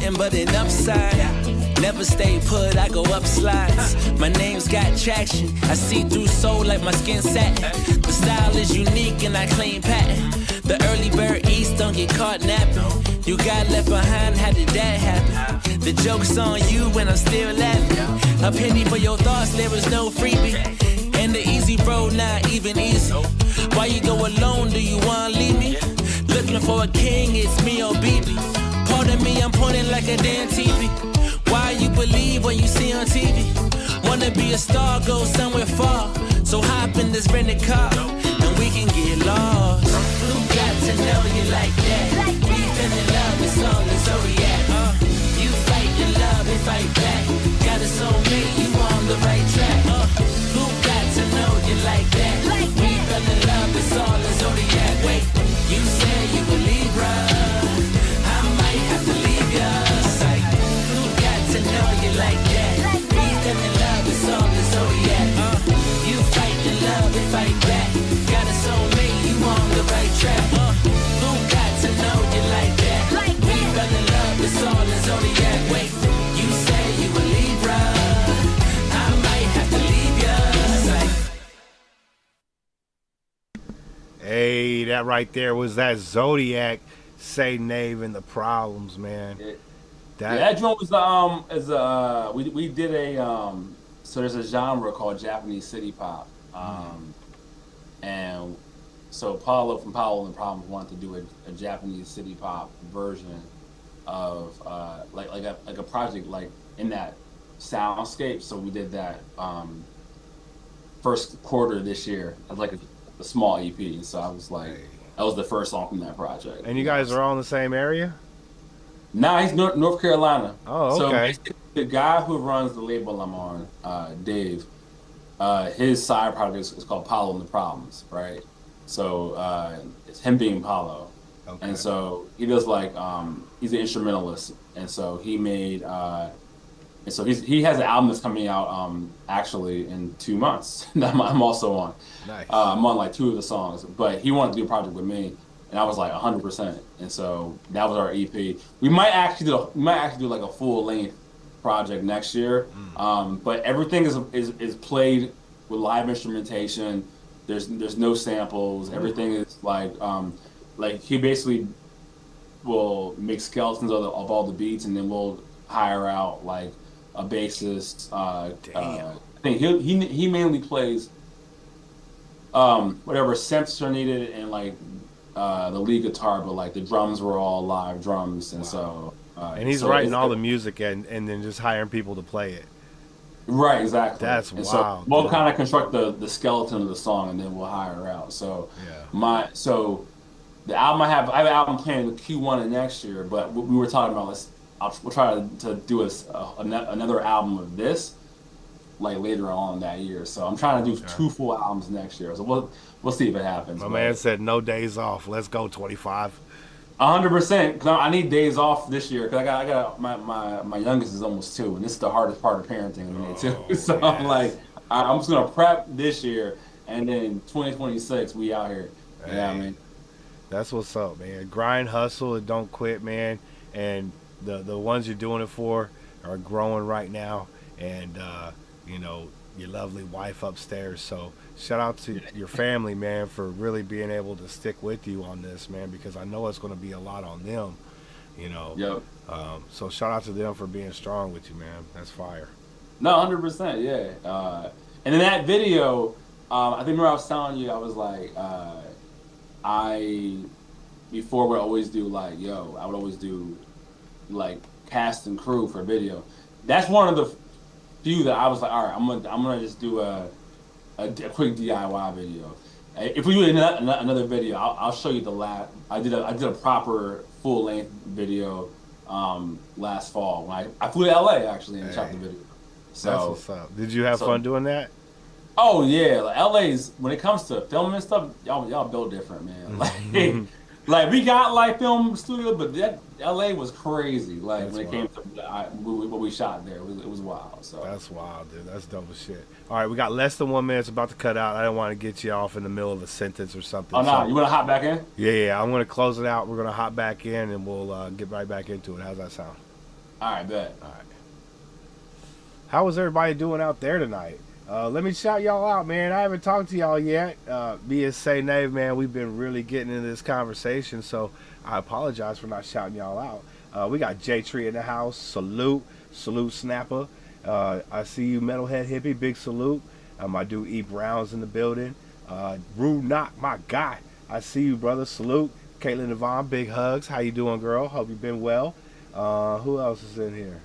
nothing but an upside. Never stay put, I go up slides. My name's got traction. I see through soul like my skin satin. The style is unique and I claim patent. The early bird eats, don't get caught napping. You got left behind, how did that happen? The joke's on you when I'm still laughing. A penny for your thoughts, there is no freebie. And the easy road not even easy. Why you go alone, do you wanna leave me? Looking for a king, it's me or BB. Pardon me, I'm pointing like a damn TV. Why you believe what you see on TV? Wanna be a star, go somewhere far. So hop in this rented car, and we can get lost. Who got to know you like that? We fell in love, it's all the zodiac. You fight the love and fight back. Got a soulmate, you on the right track. Who got to know you like that? We fell in love, it's all the zodiac. Wait, you said you were Libra. I might have to leave ya. Psych. Who got to know you like that? We fell in love, it's all the zodiac. You fight the love and fight back. Got a soulmate, you on the right track. Who got to know you like that? We fell in love, it's all the zodiac. Wait, you say you a Libra. I might have to leave ya. Psych. Hey, that right there was that Zodiac, Saynave and the Problems, man. That joint was we did a so there's a genre called Japanese city pop, and so Paulo from Paulo and the Problems wanted to do a Japanese city pop version of like a project like in that soundscape. So we did that first quarter this year as like a small EP. So I was like, that was the first song from that project. And you guys are all in the same area? Nah, he's North Carolina. Oh, okay. So the guy who runs the label I'm on, Dave, his side project is called Paulo and the Problems, right? So it's him being Paulo. Okay. And so he does like, he's an instrumentalist. And so he made, and so he has an album that's coming out actually in 2 months that I'm also on. Nice. I'm on like 2 of the songs, but he wanted to do a project with me. And I was like 100%, and so that was our EP. We might actually do like a full length project next year, but everything is played with live instrumentation. There's no samples. Everything is like he basically will make skeletons of all the beats, and then we'll hire out like a bassist. I think he mainly plays whatever synths are needed and like. The lead guitar, but like the drums were all live drums, and so and he's writing all the music and then just hiring people to play it. Right, exactly. That's and wild. So we'll kind of construct the skeleton of the song, and then we'll hire her out. So the album I have an album planned with Q1 of next year, but we were talking about we'll try to do another album of this like later on that year. So I'm trying to do 2 full albums next year. So we'll see if it happens. My man said no days off. Let's go 25. 100%. Because I need days off this year. Because I got my youngest is almost 2, and this is the hardest part of parenting with me too. So yes. I'm like, I'm just gonna prep this year, and then 2026 we out here. Hey, yeah, I mean, that's what's up, man. Grind, hustle, and don't quit, man. And the ones you're doing it for are growing right now, and you know, your lovely wife upstairs. So shout out to your family, man, for really being able to stick with you on this, man, because I know it's going to be a lot on them, you know. Yep. So shout out to them for being strong with you, man. That's fire. No, 100%, yeah. And in that video, I think remember I was telling you, I was like, before would always do I would always do like cast and crew for a video. That's one of the few that I was like, all right, I'm gonna just do a quick DIY video. If we do another video, I'll show you the last. I did a proper full length video last fall when I flew to LA actually and shot the video. So that's what's up. Did you have fun doing that? Oh yeah, like LA's when it comes to filming and stuff, y'all build different, man. Like we got like film studio, but that LA was crazy. Like that's when it came to what we shot there, it was wild. So that's wild, dude. That's dope as shit. All right, we got less than 1 minute. It's about to cut out. I don't want to get you off in the middle of a sentence or something. Oh no, you want to hop back in? Yeah. I'm gonna close it out. We're gonna hop back in, and we'll get right back into it. How's that sound? All right, bet. All right. How was everybody doing out there tonight? Let me shout y'all out, man. I haven't talked to y'all yet. Me and Saynave, man, we've been really getting into this conversation, so I apologize for not shouting y'all out. We got J Tree in the house. Salute Snapper. I see you, Metalhead Hippie. Big salute. My dude E Brown's in the building. Rue Knock, my guy. I see you, brother. Salute. Caitlin Devon, big hugs. How you doing, girl? Hope you've been well. Who else is in here?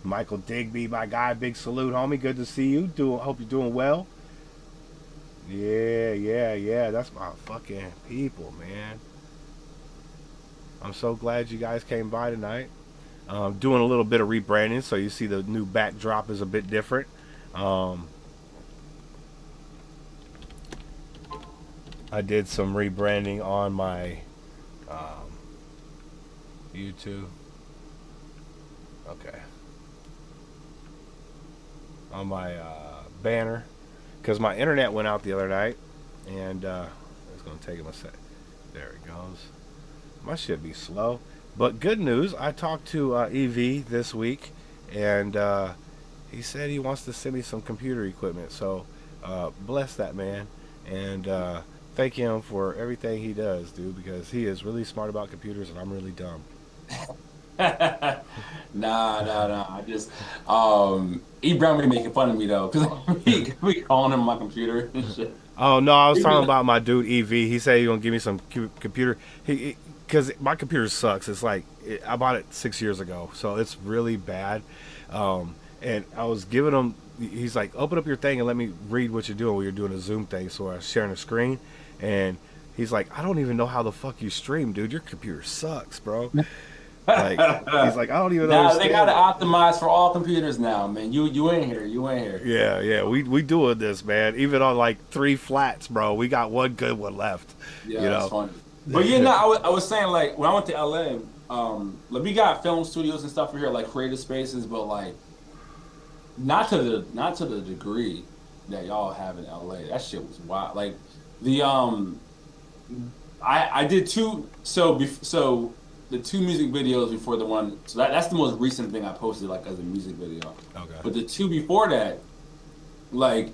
Michael Digby, my guy. Big salute, homie. Good to see you. Hope you're doing well. Yeah. That's my fucking people, man. I'm so glad you guys came by tonight. Doing a little bit of rebranding, so you see the new backdrop is a bit different. I did some rebranding on my YouTube. Okay. On my banner, because my internet went out the other night, and it's gonna take him a sec. There it goes. My shit be slow, but good news. I talked to EV this week, and he said he wants to send me some computer equipment. So bless that man, and thank him for everything he does, dude, because he is really smart about computers, and I'm really dumb. Nah. I just E Brown be making fun of me though, because we calling him my computer and shit. Oh no, I was talking about my dude EV. He said he gonna give me some computer. Because my computer sucks. It's like I bought it 6 years ago, so it's really bad. And I was giving him. He's like, open up your thing and let me read what you're doing when you're doing a Zoom thing. So I was sharing a screen, and he's like, I don't even know how the fuck you stream, dude. Your computer sucks, bro. Like, he's like, I don't even know. Nah, they gotta optimize for all computers now, man. You ain't here. Yeah. We doing this, man. Even on like 3 flats, bro. We got one good one left. Yeah, that's funny. But I was saying, like, when I went to LA, like, we got film studios and stuff here, like creative spaces, but like not to the degree that y'all have in LA. That shit was wild. Like the I did 2 the 2 music videos before the one, so that's the most recent thing I posted, like, as a music video. Okay. But the 2 before that, like,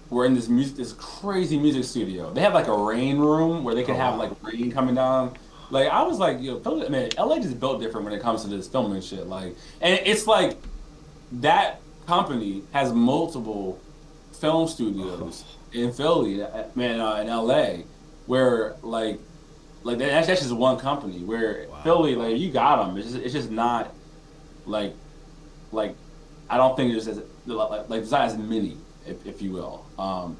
were in this crazy music studio. They have like a rain room where they can have like rain coming down. Like, I was like, yo, man, LA just built different when it comes to this filming shit. Like, and it's like that company has multiple film studios in Philly, man, in LA, where like that's just one company. Where Philly, like, you got them. It's just not like I don't think it's as like it's not as many, if you will.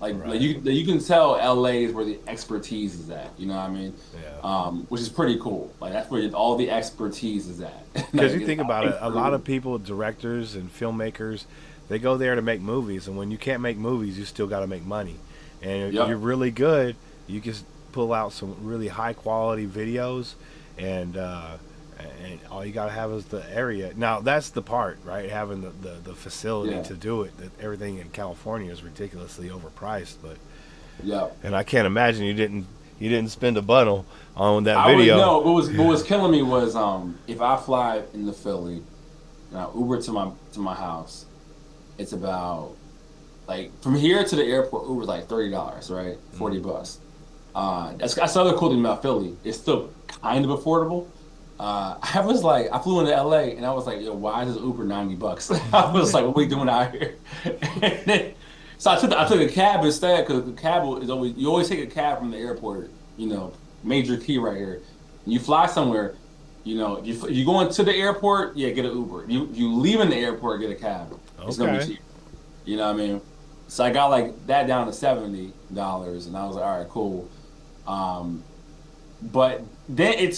Like you can tell LA is where the expertise is at. You know what I mean? Yeah. Which is pretty cool. Like, that's where all the expertise is at. Because you think about it, a lot of people, directors and filmmakers, they go there to make movies, and when you can't make movies, you still got to make money. And if you're really good, you can pull out some really high quality videos, and all you gotta have is the area. Now that's the part, right? Having the facility to do it. That everything in California is ridiculously overpriced, but and I can't imagine you didn't spend a bundle on that video. No, what was killing me was if I fly into Philly, and I Uber to my house, it's about, like, from here to the airport, Uber's like $30, right? $40. That's the other cool thing about Philly. It's still kind of affordable. I flew into LA and I was like, yo, why is this Uber $90? I was like, what are we doing out here? So I took a cab instead, because the cab is you always take a cab from the airport, major key right here. You fly somewhere, if you go into the airport, get an Uber. You leave in the airport, get a cab. It's gonna be cheap. You know what I mean? So I got like that down to $70, and I was like, all right, cool. But then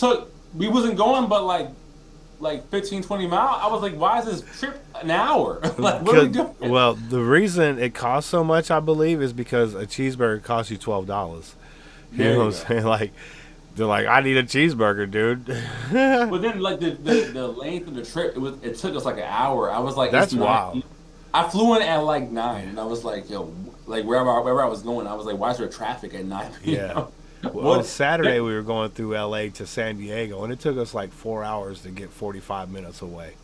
we wasn't going but like 15, 20 miles. I was like, why is this trip an hour? Like, what are we doing? Well, the reason it costs so much, I believe, is because a cheeseburger costs you $12. You know what I'm saying? Like, they're like, I need a cheeseburger, dude. But then, like, the length of the trip, it took us like an hour. I was like, that's wild. I flew in at like 9, and I was like, yo, like, wherever I was going, I was like, why is there traffic at 9 p.m.? Yeah. Well, on Saturday we were going through LA to San Diego, and it took us like 4 hours to get 45 minutes away.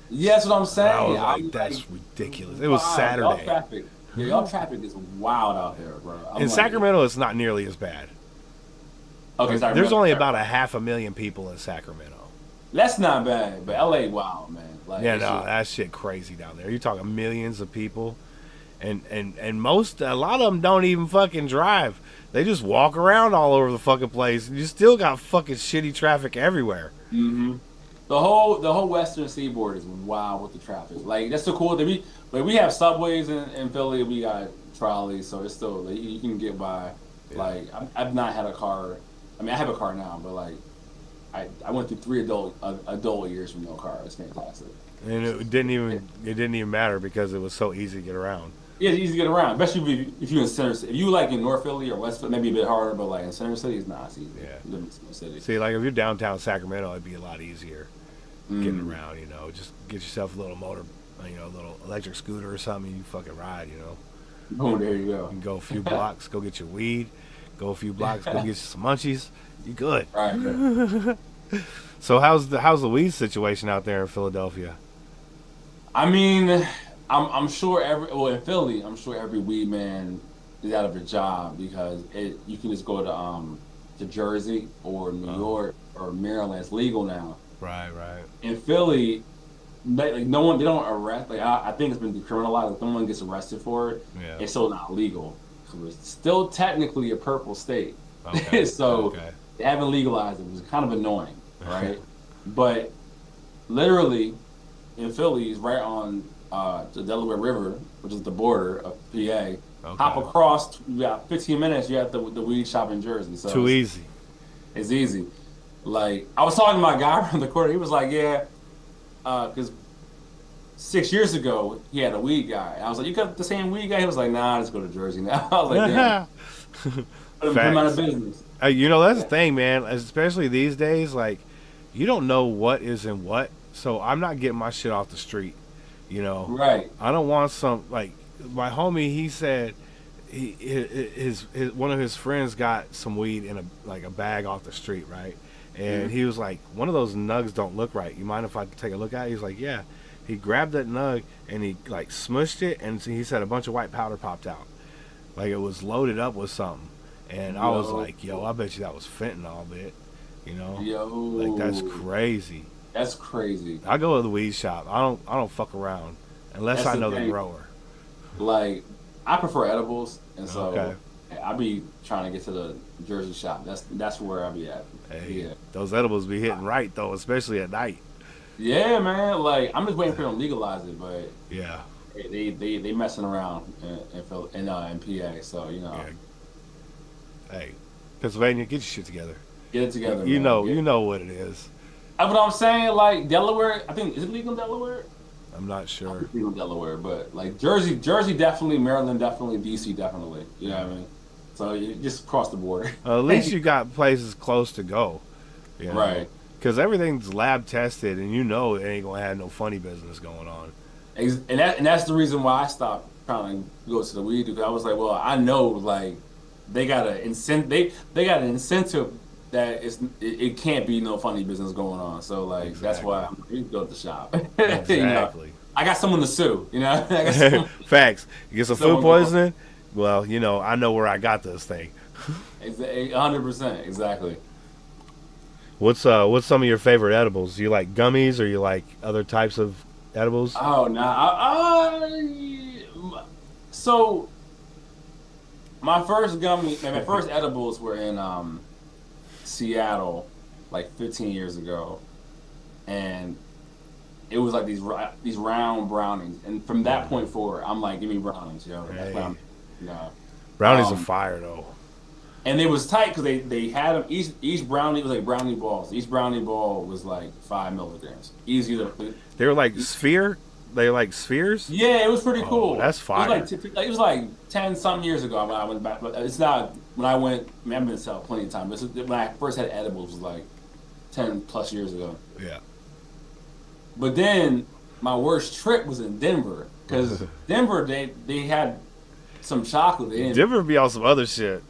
Yeah, that's what I'm saying. I was like, I'm that's ridiculous. It was wow, Saturday. Y'all traffic, yeah, y'all traffic is wild out there, bro. In Sacramento, it's not nearly as bad. Okay, There's only about 500,000 people in Sacramento. That's not bad, but LA, wow, man. Like, Yeah, no, that shit crazy down there. You're talking millions of people, and a lot of them don't even fucking drive. They just walk around all over the fucking place. You still got fucking shitty traffic everywhere. Mm-hmm. The whole Western Seaboard is wild with the traffic. Like that's the cool thing. We have subways in Philly. We got trolleys, so it's still like, you can get by. Yeah. Like I've not had a car. I mean, I have a car now, but like I went through 3 adult years with no car. It's fantastic. And it didn't even matter because it was so easy to get around. Yeah, it's easy to get around, especially if you're in Center City. If you like in North Philly or West Philly, maybe a bit harder, but like in Center City, it's not easy. Yeah. Living in Center City. See, like if you're downtown Sacramento, it'd be a lot easier getting around. You know, just get yourself a little motor, a little electric scooter or something. And you fucking ride. You know. Oh, there you go. You can go a few blocks, go get your weed. Go a few blocks, go get you some munchies. You good. Right. So how's the weed situation out there in Philadelphia? I mean, I'm sure in Philly, I'm sure every weed man is out of a job because you can just go to Jersey or New York or Maryland. It's legal now. Right. In Philly, they don't arrest. Like I think it's been decriminalized. If someone gets arrested for it, it's still not legal. So it's still technically a purple state. Okay. So they haven't legalized it. It was kind of annoying, right? But literally, in Philly, is right on the Delaware River, which is the border of PA. Okay. Hop across, you got 15 minutes, you're at the weed shop in Jersey. So too easy. It's easy. Like, I was talking to my guy from the corner. He was like, yeah, because 6 years ago, he had a weed guy. I was like, you got the same weed guy? He was like, nah, let's go to Jersey now. I was like, damn. Put him out of business. That's the thing, man. Especially these days, like, you don't know what is in what. So I'm not getting my shit off the street, Right. I don't want some, like, my homie, he said his one of his friends got some weed in a bag off the street, right? And he was like, one of those nugs don't look right. You mind if I take a look at it? He was like, yeah. He grabbed that nug and he like smushed it, and he said a bunch of white powder popped out. Like it was loaded up with something. And I was like, yo, I bet you that was fentanyl, bit. Yo. Like that's crazy. That's crazy. I go to the weed shop. I don't fuck around unless I know the grower. Like, I prefer edibles, and so I be trying to get to the Jersey shop. That's where I be at. Hey, those edibles be hitting right though, especially at night. Yeah, man. Like I'm just waiting for them to legalize it, but yeah, they messing around in PA. So Yeah. Hey, Pennsylvania, get your shit together. Get it together. You know what it is. But I'm saying, like, Delaware, I think, is it legal in Delaware? I'm not sure. It's legal in Delaware, but, like, Jersey definitely, Maryland definitely, D.C. definitely. You know what I mean? So, you just cross the border. At least you got places close to go. Right. Because everything's lab tested, and it ain't going to have no funny business going on. And that's the reason why I stopped trying to go to the weed, because I was like, well, I know, like, they got an incentive that it can't be no funny business going on. So like that's why you go to the shop. Exactly. I got someone to sue. Facts. You get some food poisoning. Well, I know where I got this thing. 100%. Exactly. What's some of your favorite edibles? You like gummies or you like other types of edibles? Oh no. So my first edibles were in Seattle, like 15 years ago, and it was like these round brownies, and from that point forward, I'm like, give me brownies, yo. That's what Brownies are fire though. And it was tight because they had them. Each brownie was like brownie balls. Each brownie ball was like 5 milligrams. Easy to. They were like sphere. They like spheres. Yeah, it was pretty cool. That's fire. It was like 10 some years ago when I went back. But it's not when I went. I mean, I've been to South plenty of times. When I first had edibles was like 10 plus years ago. Yeah. But then my worst trip was in Denver because Denver they had some chocolate. Denver be on some other shit.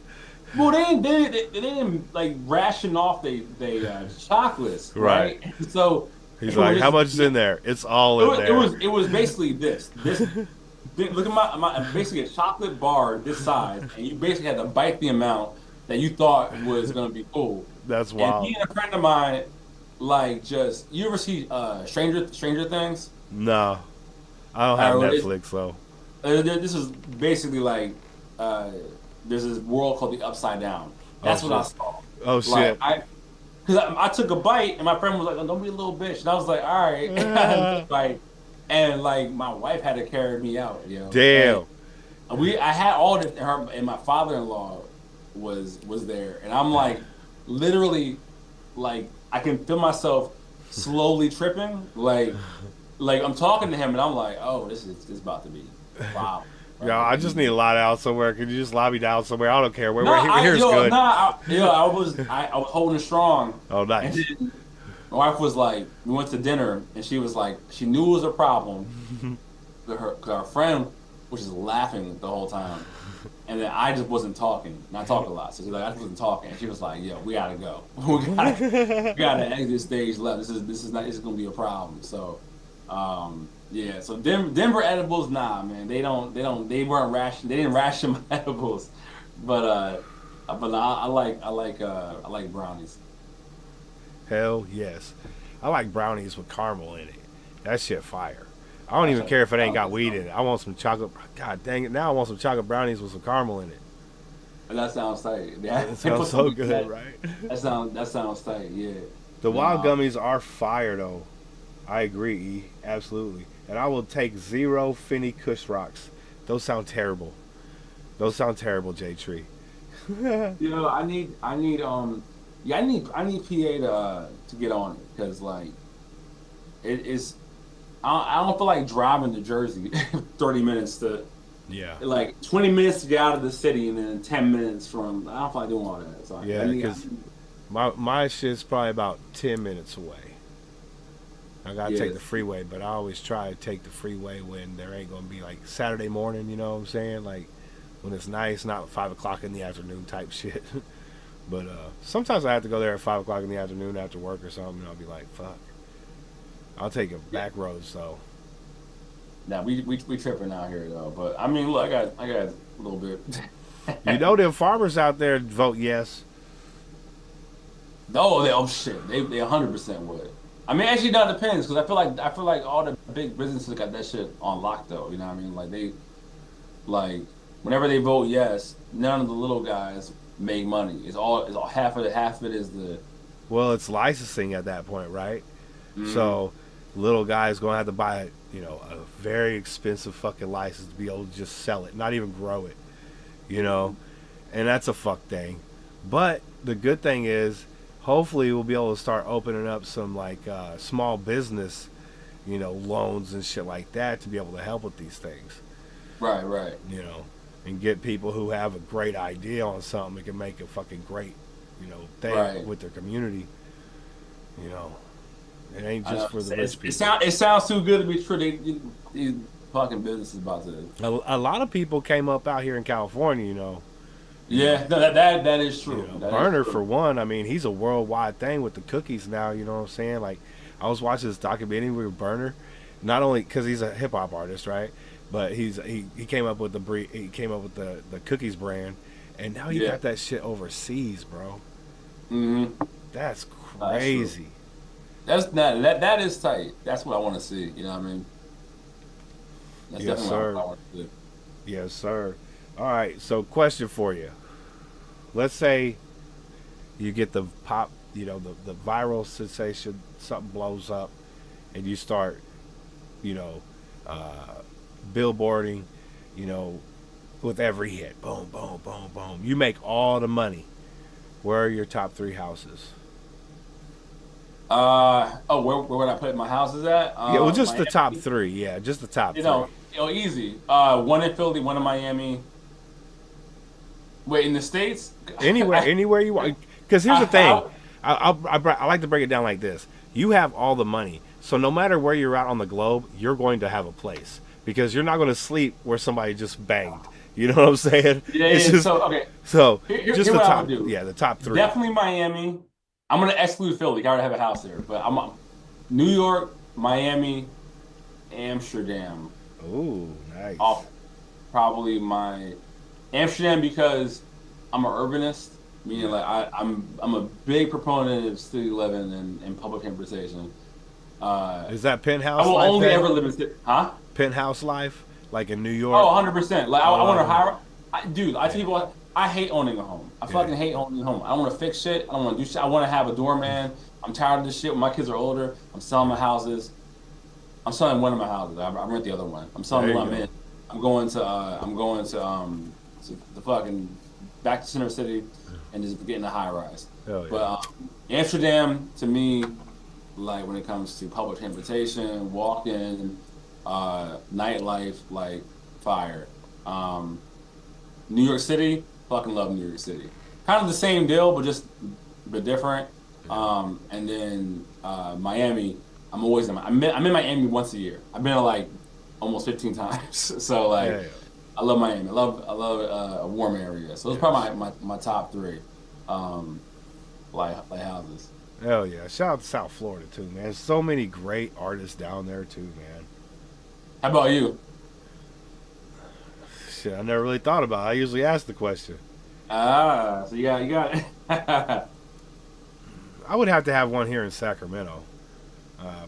Well, they didn't like ration off they chocolates, Right. right? So He's it like, was how much is in there? It's all in there. it was basically this look at my basically a chocolate bar this size, and you basically had to bite the amount that you thought was gonna be cool. That's And wild. me and a friend of mine, like, just you ever see Stranger Things? No, I don't have Alright, Netflix, so This is basically like there's this world called the Upside Down. That's Oh, what I shit. saw. Oh, shit. Because I took a bite and my friend was like, oh, "Don't be a little bitch," and I was like, "All right." Like, and like my wife had to carry me out. You know? damn. And I had all this, and my father-in-law was there, and I'm like, literally, like I can feel myself slowly tripping, like I'm talking to him, and I'm like, "Oh, this is about to be wow." Yo, I just need to lie down somewhere. Could you just lie me down somewhere? I don't care. Here's yo, good. I was holding strong. Oh, nice. And then my wife was like, we went to dinner, and she was like, she knew it was a problem. Cause her friend was just laughing the whole time, and then I just wasn't talking. And I talk a lot, so she's like, I just wasn't talking. And she was like, "Yo, we gotta go. we gotta exit stage left. This is gonna be a problem." So, yeah. So Denver edibles, nah, man. They weren't ration. They didn't ration my edibles, but I like brownies. Hell yes. I like brownies with caramel in it. That shit fire. I don't even care if it ain't got weed in it. I want some chocolate. God dang it. Now I want some chocolate brownies with some caramel in it. And that sounds tight. That sounds so good, right? That sounds tight. Yeah. The wild gummies are fire, though. I agree, E. Absolutely. And I will take 0 Finny Kush Rocks. Those sound terrible. Those sound terrible, J Tree. You know, I need PA to get on it, because like it is. I don't feel like driving to Jersey 30 minutes to, Yeah. like 20 minutes to get out of the city, and then 10 minutes from. I don't feel like doing all that. So Yeah, because my shit's probably about 10 minutes away. I gotta take the freeway, but I always try to take the freeway when there ain't gonna be like Saturday morning, you know what I'm saying? Like when it's nice, not 5 o'clock in the afternoon type shit. But sometimes I have to go there at 5 o'clock in the afternoon after work or something, and I'll be like, fuck. I'll take a back roads though. Nah, we tripping out here though. But I mean, look, I got a little bit. You know them farmers out there vote yes. Oh shit, they 100% would. I mean, actually, that depends, because I feel like all the big businesses got that shit on lock though. You know what I mean? Like like whenever they vote yes, none of the little guys make money. It's all half of it is the. Well, it's licensing at that point, right? So little guy's gonna have to buy, a very expensive fucking license to be able to just sell it, not even grow it, and that's a fuck thing. But the good thing is, hopefully we'll be able to start opening up some like small business, loans and shit like that to be able to help with these things. Right. And get people who have a great idea on something that can make a fucking great, thing with their community. It ain't just for the rich people. It sounds too good to be true. These fucking businesses about to. A lot of people came up out here in California, Yeah, no, that is true. Burner, for one, I mean, he's a worldwide thing with the cookies now, you know what I'm saying? Like, I was watching this documentary with Burner, not only because he's a hip-hop artist, right? But he came up with the cookies brand, and now he got that shit overseas, bro. That's crazy. That is tight. That's what I want to see. You know what I mean? That's Yes, definitely sir. what I want to see. Yes, sir. All right, so question for you. Let's say you get the pop, the viral sensation, something blows up, and you start, billboarding, with every hit. Boom, boom, boom, boom. You make all the money. Where are your top 3 houses? Where would I put my houses at? Yeah, well, just Miami. the top 3. Yeah, just the top 3. Easy. One in Philly, one in Miami. Wait, in the States? Anywhere you want. Because here's the thing. I like to break it down like this. You have all the money. So no matter where you're at on the globe, you're going to have a place. Because you're not going to sleep where somebody just banged. You know what I'm saying? Yeah, It's yeah. just So okay, so here just the what I top. would do. Yeah, the top three. Definitely Miami. I'm gonna exclude Philly. I already have a house there, but I'm New York, Miami, Amsterdam. Ooh, nice. Off probably my Amsterdam because I'm an urbanist, meaning like I'm a big proponent of city living and public transportation. Is that penthouse I will life? only then? ever live in city, huh? Penthouse life, like in New York. Oh, 100%. Like I want to hire. Dude, I tell you what, I hate owning a home. I fucking hate owning a home. I don't want to fix shit. I don't want to do shit. I want to have a doorman. I'm tired of this shit. When my kids are older, I'm selling my houses. I'm selling one of my houses. I rent the other one. I'm selling There the you one I'm go. in. I'm going to the fucking back to Center City and just getting a high rise. Hell yeah. But Amsterdam to me, like when it comes to public transportation, walking, nightlife, like fire. New York City, fucking love New York City. Kind of the same deal, but different. And then Miami, I'm in Miami once a year. I've been like almost 15 times. So like, Yeah, yeah. I love Miami. I love a warm area. So those are probably my top three, like houses. Hell yeah. Shout out to South Florida too, man. There's so many great artists down there too, man. How about you? Shit, I never really thought about it. I usually ask the question. So you got it. I would have to have one here in Sacramento.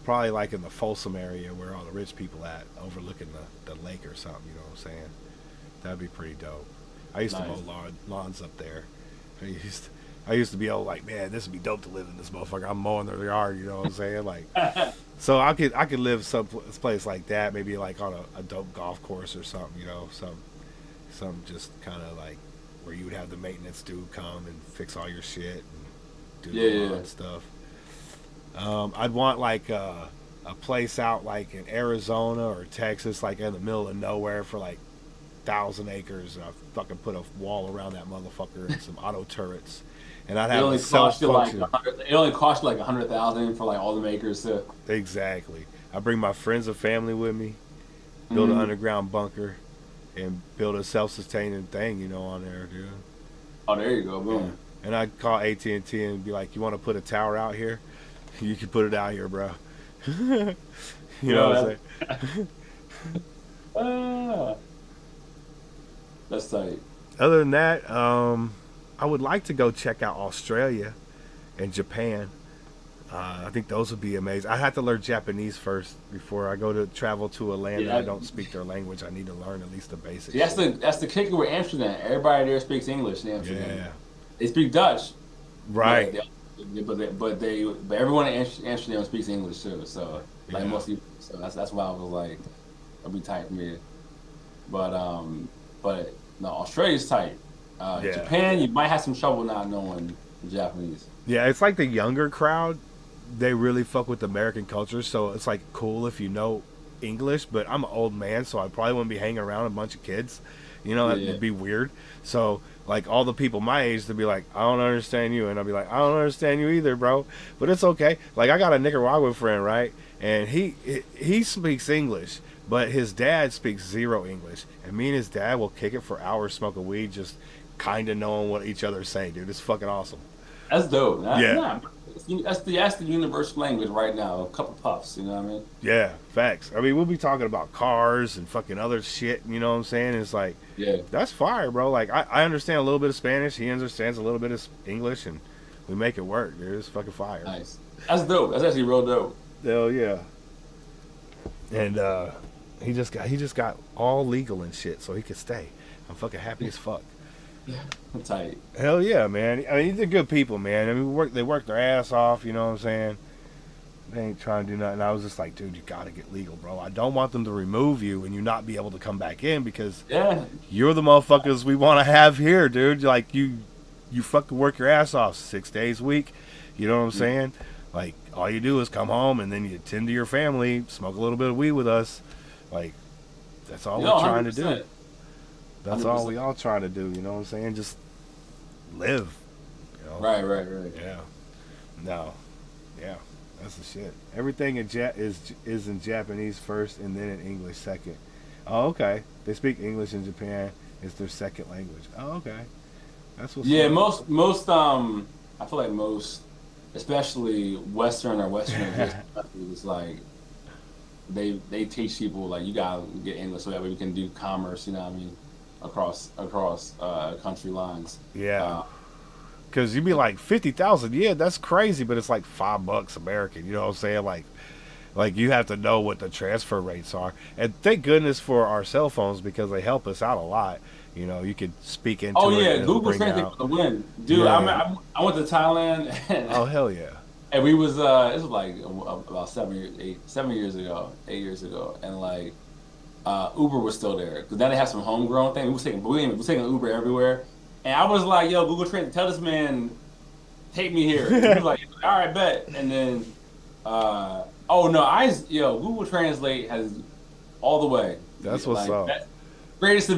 Probably like in the Folsom area where all the rich people at, overlooking the lake or something, you know what I'm saying? That'd be pretty dope. I used to Nice. mow lawns up there. I used to be all like, man, this would be dope to live in this motherfucker. I'm mowing their yard, you know what I'm saying? Like, so I could live some place like that, maybe like on a dope golf course or something, you know, some just kind of like where you would have the maintenance dude come and fix all your shit and do the lawn stuff. I'd want like a place out like in Arizona or Texas, like in the middle of nowhere for like 1,000 acres. I'd fucking put a wall around that motherfucker and some auto turrets. And I'd It have only a cost you like self-function. it only cost you like 100,000 for like all the makers to. Exactly. I bring my friends and family with me, build an underground bunker, and build a self-sustaining thing, you know, on there, dude. Oh, there you go, boom. And I'd call AT&T and be like, "You want to put a tower out here? You can put it out here, bro." You know what I'm saying? That's tight. Other than that, I would like to go check out Australia and Japan. I think those would be amazing. I have to learn Japanese first before I go to travel to a land that I don't speak their language. I need to learn at least the basics. See, that's the kicker with Amsterdam. Everybody there speaks English in Amsterdam. Yeah. They speak Dutch. Right. But everyone in Amsterdam speaks English too. So like Yeah. most people. So that's why I was like, it'll be tight for me. But no, Australia's tight. Yeah. Japan, you might have some trouble not knowing Japanese. Yeah, it's like the younger crowd. They really fuck with American culture, so it's like cool if you know English. But I'm an old man, so I probably wouldn't be hanging around a bunch of kids. You know, that would be weird. So like all the people my age, they'd be like, "I don't understand you," and I'll be like, "I don't understand you either, bro." But it's okay. Like I got a Nicaraguan friend, right? And he speaks English, but his dad speaks zero English, and me and his dad will kick it for hours smoking weed, just kind of knowing what each other's saying, dude. It's fucking awesome. That's dope. Yeah. That's the universal language right now. A couple puffs, you know what I mean? Yeah, facts. I mean, we'll be talking about cars and fucking other shit, you know what I'm saying? It's like, Yeah. that's fire, bro. Like, I understand a little bit of Spanish. He understands a little bit of English, and we make it work, dude. It's fucking fire. Nice. That's dope. That's actually real dope. Hell yeah. And he just got all legal and shit, so he could stay. I'm fucking happy as fuck. Tight. Hell yeah, man. I mean, they're good people, man. I mean, they work their ass off, you know what I'm saying? They ain't trying to do nothing. I was just like, dude, you gotta get legal, bro. I don't want them to remove you and you not be able to come back in because you're the motherfuckers we want to have here, dude. Like, you fucking work your ass off 6 days a week. You know what I'm saying? Like, all you do is come home and then you tend to your family, smoke a little bit of weed with us. Like, that's all we're trying to do. 100%. That's all we all trying to do, you know what I'm saying? Just live. You know? Right. Yeah. No. Yeah. That's the shit. Everything is in Japanese first and then in English second. Oh, okay. They speak English in Japan It's their second language. Oh, okay. That's what's Yeah, up. most I feel like most, especially Western or Western adjacent countries, like they teach people like you gotta get English so that way we can do commerce. You know what I mean? Across country lines. Yeah. Because you'd be like 50,000. Yeah, that's crazy, but it's like $5 American. You know what I'm saying? Like you have to know what the transfer rates are. And thank goodness for our cell phones because they help us out a lot. You know, you could speak into Oh it. yeah, And it'll Google bring Translate out. for the win, dude. Yeah. I went to Thailand and, Oh hell yeah. and we was this was like about 7 years ago, 8 years ago, and like Uber was still there because then they have some homegrown thing. We was taking Uber everywhere, and I was like, "Yo, Google Translate, tell this man take me here." And he was like, "All right, bet." And then, oh no, Google Translate has all the way. That's what's up. Greatest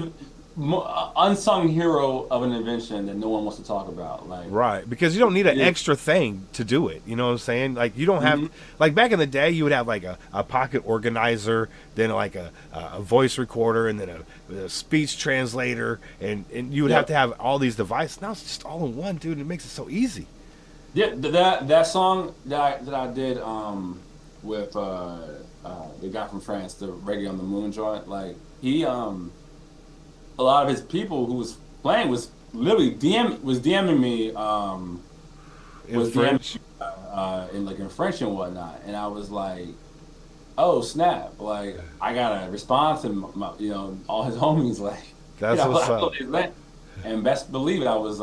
unsung hero of an invention that no one wants to talk about. Like, Right, because you don't need an Yeah. extra thing to do it. You know what I'm saying? Like you don't have, like back in the day, you would have like a pocket organizer, then like a voice recorder, and then a speech translator, and you would have to have all these devices. Now it's just all in one, dude. And it makes it so easy. yeah, that song that I did with the guy from France, the Reggae on the Moon joint, like he a lot of his people who was playing was literally DMing me In French. in French and whatnot, and I was like, oh snap, like I gotta respond to all his homies, like That's what's up. and best believe it, I was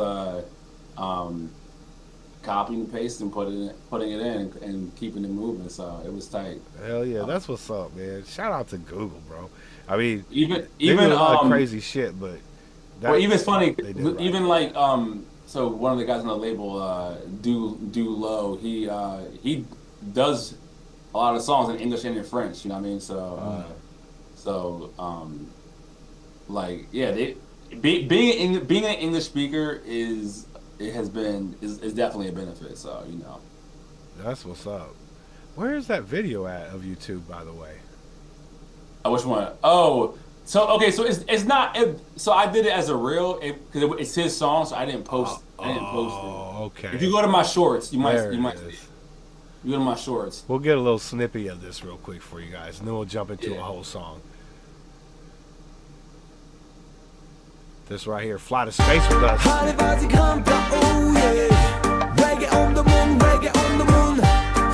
copying and pasting, putting it in and keeping it moving, so it was tight. Hell yeah, that's what's up, man. Shout out to Google, bro. I mean, Even they do a lot of crazy shit, but well, even it's funny, they did right. even like so one of the guys on the label, Do Low, he does a lot of songs in English and in French. You know what I mean? So like yeah, being an English speaker is definitely a benefit. So you know, That's what's up. Where is that video at of YouTube, by the way? which one? Oh. So okay, so it's not. So I did it as a reel because it's his song, so I didn't post. I didn't post it. Oh, okay. If you go to my shorts, you might There see it it. is. You go to my shorts. We'll get a little snippy of this real quick for you guys, and then we'll jump into Yeah. a whole song. This right here, Fly to Space with us. Arrivati campa, oh yeah. Reggae on the moon, reggae on the moon.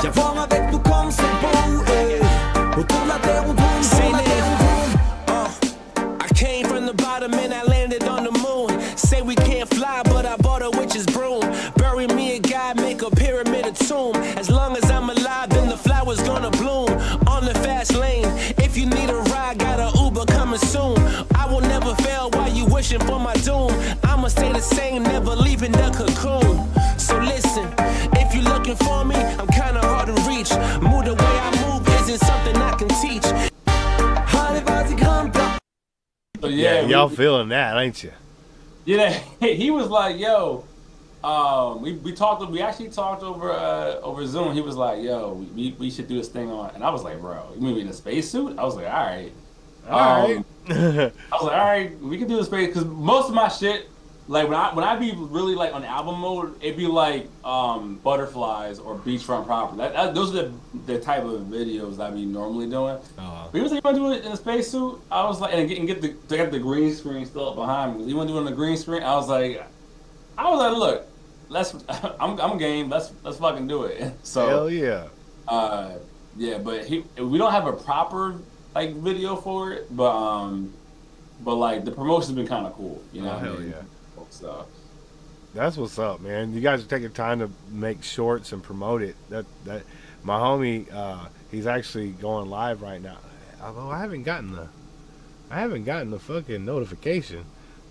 Viens voir avec nous comme c'est beau, yeah. Autour de la terre, on tourne, sur la terre, on tourne. I came from the bottom and I landed on the moon. Say we can't fly, but I bought a witch's broom. Bury me a guy, make a pyramid, a tomb. As long as I'm alive, then the flowers gonna bloom. On the fast lane, if you need a ride, got a Uber coming soon. I will never fail while you wishing for my doom. I'ma stay the same, never leaving the cocoon. So listen, if you're looking for me, I'm kinda hard to reach. Move the way I move isn't something I can teach. Arrivati campa. So Yeah, yeah, y'all feeling that, ain't you? yeah. He was like, "Yo, we actually talked over Zoom." He was like, "Yo, we should do this thing on," and I was like, "Bro, you mean in a spacesuit?" I was like, "All right." All right. I was like, "All right, we can do the space," because most of my shit, like when I be really like on album mode, it'd be like butterflies or beachfront property. Those are the type of videos I be normally doing. But he was like, "You want to do it in a spacesuit?" I was like, and get the green screen still up behind me. You want to do it on the green screen? I was like, look, I'm game. Let's fucking do it. So Hell yeah. yeah, but we don't have a proper like video for it, but like the promotion's been kind of cool, you know. Oh, what I hell mean? yeah. So That's what's up, man. You guys are taking time to make shorts and promote it. That my homie, he's actually going live right now. Although I haven't gotten the fucking notification.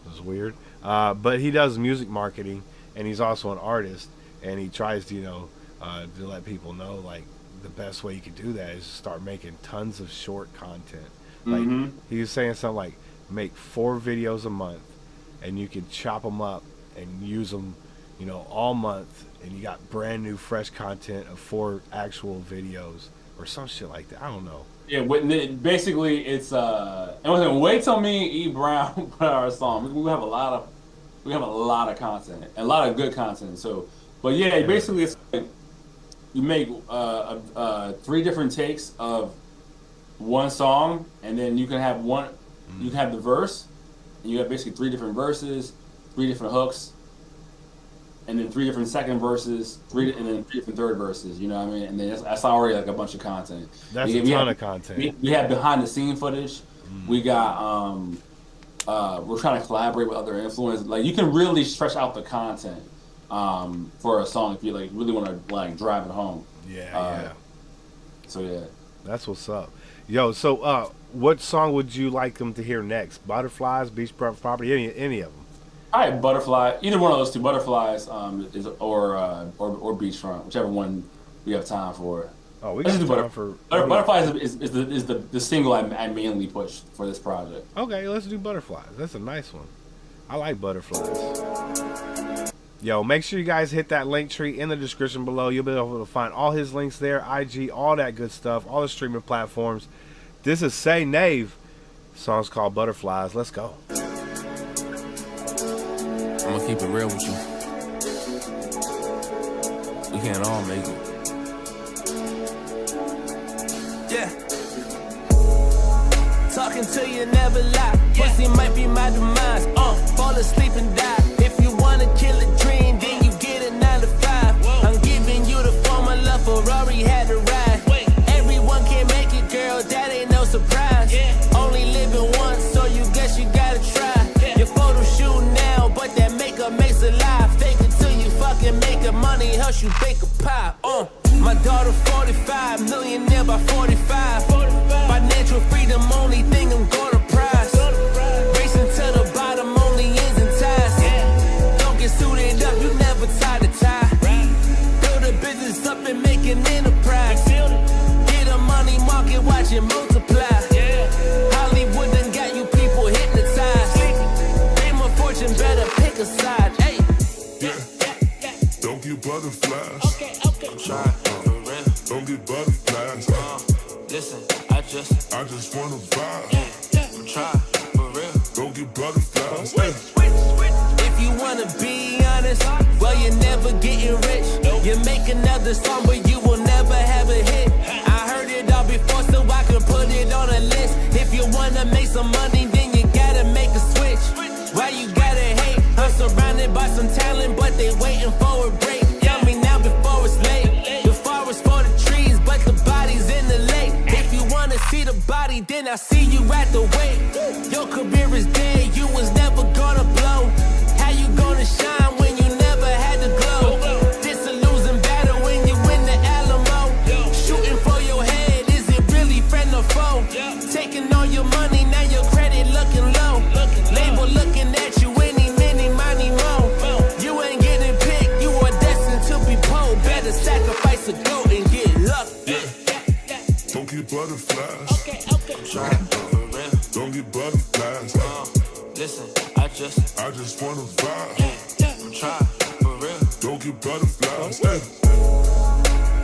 It's weird. But he does music marketing, and he's also an artist, and he tries to to let people know like the best way you can do that is start making tons of short content. Like he was saying something like make 4 videos a month, and you can chop them up and use them, all month, and you got brand new fresh content of 4 actual videos or some shit like that. I don't know. Yeah, basically it's and wait till me and E Brown put out our song. We have a lot of content, and a lot of good content. So, but yeah, basically it's like you make 3 different takes of one song, and then you can have you can have the verse, and you have basically 3 different verses, 3 different hooks, and then 3 different second verses, and then 3 different third verses. You know what I mean? And then that's already like a bunch of content. That's a ton of content. We have behind the scene footage. We got we're trying to collaborate with other influencers. Like you can really stretch out the content for a song if you like really want to like drive it home. Yeah. So yeah, that's what's up. Yo, so what song would you like them to hear next? Butterflies, Beachfront Property, any of them? All right, Butterfly. Either one of those 2, Butterflies, is or Beachfront, whichever one we have time for. Oh, we got time for Butterflies is the single I mainly pushed for this project. Okay, let's do Butterflies. That's a nice one. I like Butterflies. Yo, make sure you guys hit that link tree in the description below. You'll be able to find all his links there, IG, all that good stuff, all the streaming platforms. This is Saynave. Song's called Butterflies. Let's go. I'm gonna keep it real with you. We can't all make it. Yeah. Talking to you never lie. Pussy might be my demise. Fall asleep and die. If you wanna kill a dream, then you get a 9 to 5. I'm giving you the formula. Ferrari had to ride. Everyone can make it, girl. That ain't no surprise. Only living once, so you guess you gotta try. Your photo shoot now, but that makeup makes it live. Fake it till you fucking make it. Money helps you bake a pie. My daughter 45, millionaire by 45. Financial freedom, only thing I'm gonna prize. Racing to the bottom, only ends in ties. Don't get suited up, you never tie the tie. Build a business up and make an enterprise. Get a money market, watch it multiply. Hollywood done got you people hypnotized. Fame or fortune, better pick a side. Hey. Don't get butterflies. I'm trying. Don't get butterflies. Listen, I just wanna vibe. I'm trying, for real. Don't get butterflies. If you wanna be honest, well, you're never getting rich. You make another song, but you will never have a hit. I heard it all before, so I can put it on a list. If you wanna make some money, then you gotta make a switch. Why you gotta hate? I'm surrounded by some talent, but they waiting for a break. Tell me now before it's late. The forest for the trees, but the body's in the lake. If you wanna see the body, then I see you at the wake. Your career is dead, you was never gonna blow. How you gonna shine when you never had the glow? This a losing battle when you win the Alamo. Shooting for your head, is it really friend or foe? Taking all your money, now your credit looking low. Label looking at you, any, many, money, mo. You ain't getting picked, you are destined to be poor. Better sacrifice a goat and get lucky. Don't get butterflies. I'm trying, for real. Don't get butterflies. Listen, I just wanna vibe. I'm trying, for real. Don't get butterflies.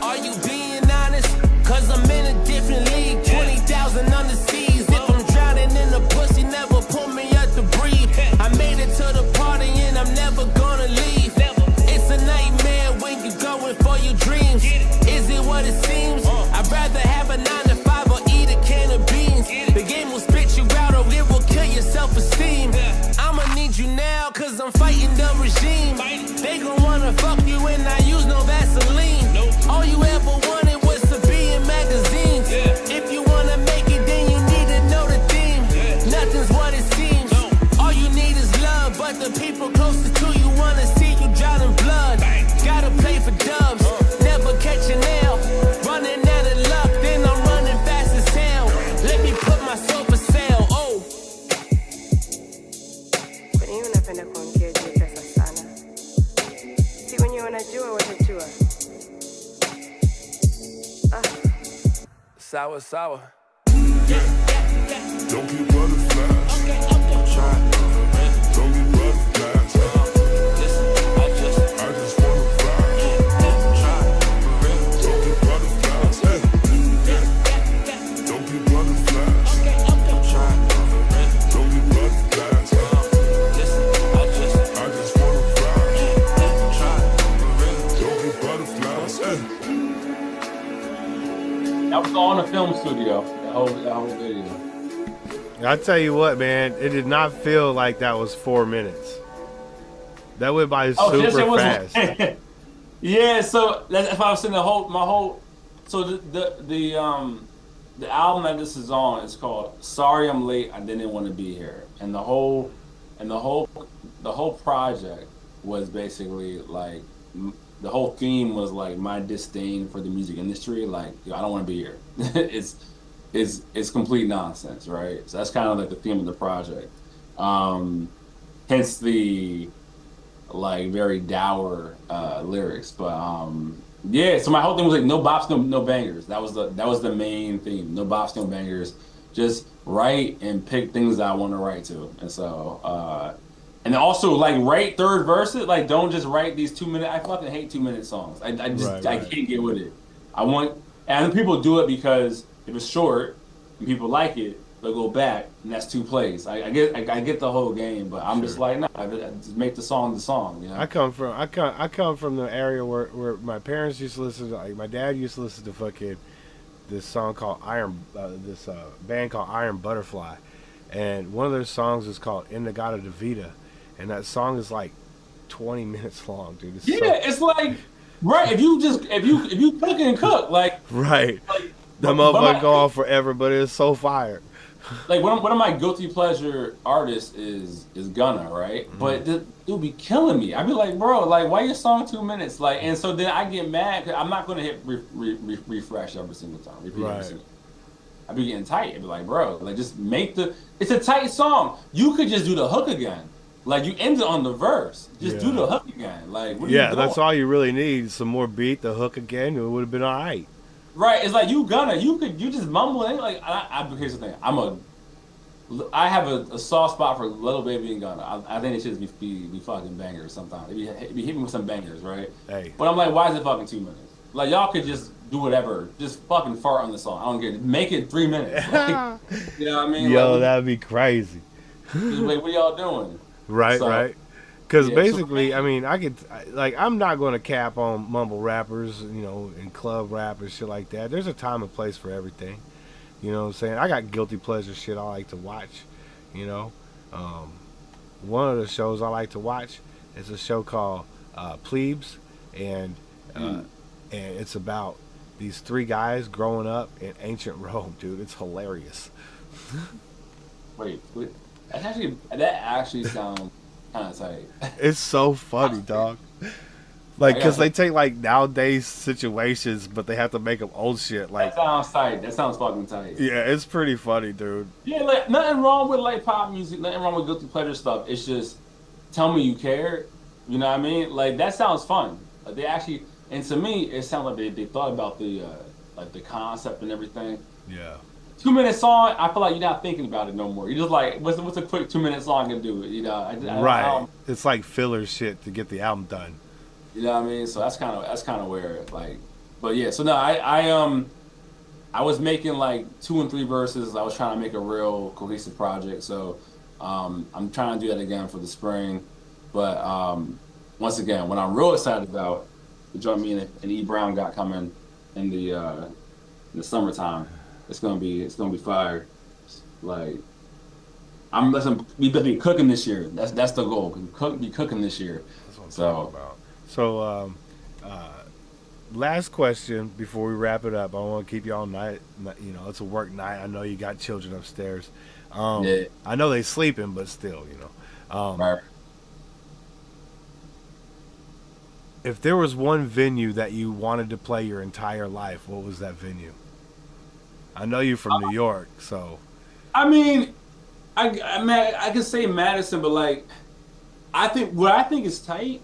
Are you being honest? Cause I'm in a different league. 20,000 on the seas. If I'm drowning in the pussy, never pull me up to breathe. I made it to the party and I'm never gonna leave. It's a nightmare when you're going for your dreams. Is it what it seems? I'd rather have a 9 to 5 or eat a can of beans. The game will spit you out or it will kill your self-esteem. I'ma need you now cause I'm fighting the regime. They gon' wanna fuck you and I use no Vaseline. All you ever wanted was to be in magazines. If you wanna make it, then you need to know the theme. Nothing's what it seems. All you need is love, but the people closest to you wanna see you drown in blood. Gotta play for dubs, never catch a nail. Running out of luck, then I'm running fast as hell. Let me put myself for sale. Oh. Kwenye unapenda kuongea juu pesa sana. Si wenye wanajua watajua. Sour, sour. Don't get butterflies. I'm trying, for real. Don't get butterflies. Listen, I just wanna vibe. I'm trying, for real. Don't get butterflies. I was all in a film studio. That whole video. I tell you what, man, it did not feel like that was 4 minutes. That went by super fast. Yeah, so that's why I was saying my whole. So the album that this is on is called "Sorry I'm Late, I Didn't Want to Be Here," and the whole project was basically like the whole theme was like my disdain for the music industry. Like, yo, I don't want to be here. it's complete nonsense, right? So that's kind of like the theme of the project. Hence the like very dour lyrics, but yeah. So my whole thing was like no bops, no bangers. That was the main theme. No bops, no bangers. Just write and pick things that I want to write to, and so and also like write third verses. Like don't just write these 2 minute. I fucking hate 2 minute songs. I can't get with it. I want, and people do it because if it's short and people like it, they'll go back, and that's 2 plays. I get the whole game, but I'm just like, nah, I just make the song the song. You know? I come from the area where my parents used to listen to, like my dad used to listen to fucking this song called this band called Iron Butterfly, and one of their songs is called Inagata Davida, and that song is like 20 minutes long, dude. It's like right. If you cook and cook like right, the motherfucker go on forever, but it's so fire. Like one of my guilty pleasure artists is Gunna, right? Mm-hmm. But it would be killing me. I'd be like, bro, like why your song 2 minutes? Like, and so then I get mad because I'm not gonna hit refresh every single time. I'd be getting tight. I'd be like, bro, like just it's a tight song. You could just do the hook again. Like you ended on the verse. Just do the hook again. Like what are you doing? That's all you really need. Some more beat, the hook again, it would have been all right. Right, it's like you just mumble it. Like here's the thing, I have a soft spot for Little Baby and Gunna. I think it should be fucking bangers sometimes. It be hitting with some bangers, right? Hey. But I'm like, why is it fucking 2 minutes? Like y'all could just do whatever, just fucking fart on the song. I don't get it. Make it 3 minutes. Like, you know what I mean? Yo, like, that'd be crazy. Like, what y'all doing? Right, right. Because basically, I mean, I'm not going to cap on mumble rappers, you know, and club rappers, shit like that. There's a time and place for everything. You know what I'm saying? I got guilty pleasure shit I like to watch, you know. One of the shows I like to watch is a show called Plebes, and it's about these 3 guys growing up in ancient Rome, dude. It's hilarious. Wait. That actually sounds kind of tight. It's so funny, dog. Like, because they take like nowadays situations, but they have to make them old shit. Like, that sounds tight. That sounds fucking tight. Yeah, it's pretty funny, dude. Yeah, like nothing wrong with like pop music. Nothing wrong with guilty pleasure stuff. It's just tell me you care. You know what I mean? Like that sounds fun. Like, they actually, and to me, it sounds like they thought about the like the concept and everything. Yeah. 2 minute song, I feel like you're not thinking about it no more. You're just like, what's a quick 2 minute song gonna do? You know, right? It's like filler shit to get the album done. You know what I mean? So that's kind of where like, but yeah. So no, I was making like 2 and 3 verses. I was trying to make a real cohesive project. So I'm trying to do that again for the spring. But once again, what I'm real excited about, the joint me and E Brown got coming in the summertime. It's gonna be fire. Like we better be cooking this year. That's the goal. Be cooking this year. That's what I'm talking about. So last question before we wrap it up. I don't want to keep you all night. You know, it's a work night. I know you got children upstairs. Yeah. I know they sleeping, but still, you know. Right. If there was one venue that you wanted to play your entire life, what was that venue? I know you're from New York, so. I mean, I can say Madison, but like, I think is tight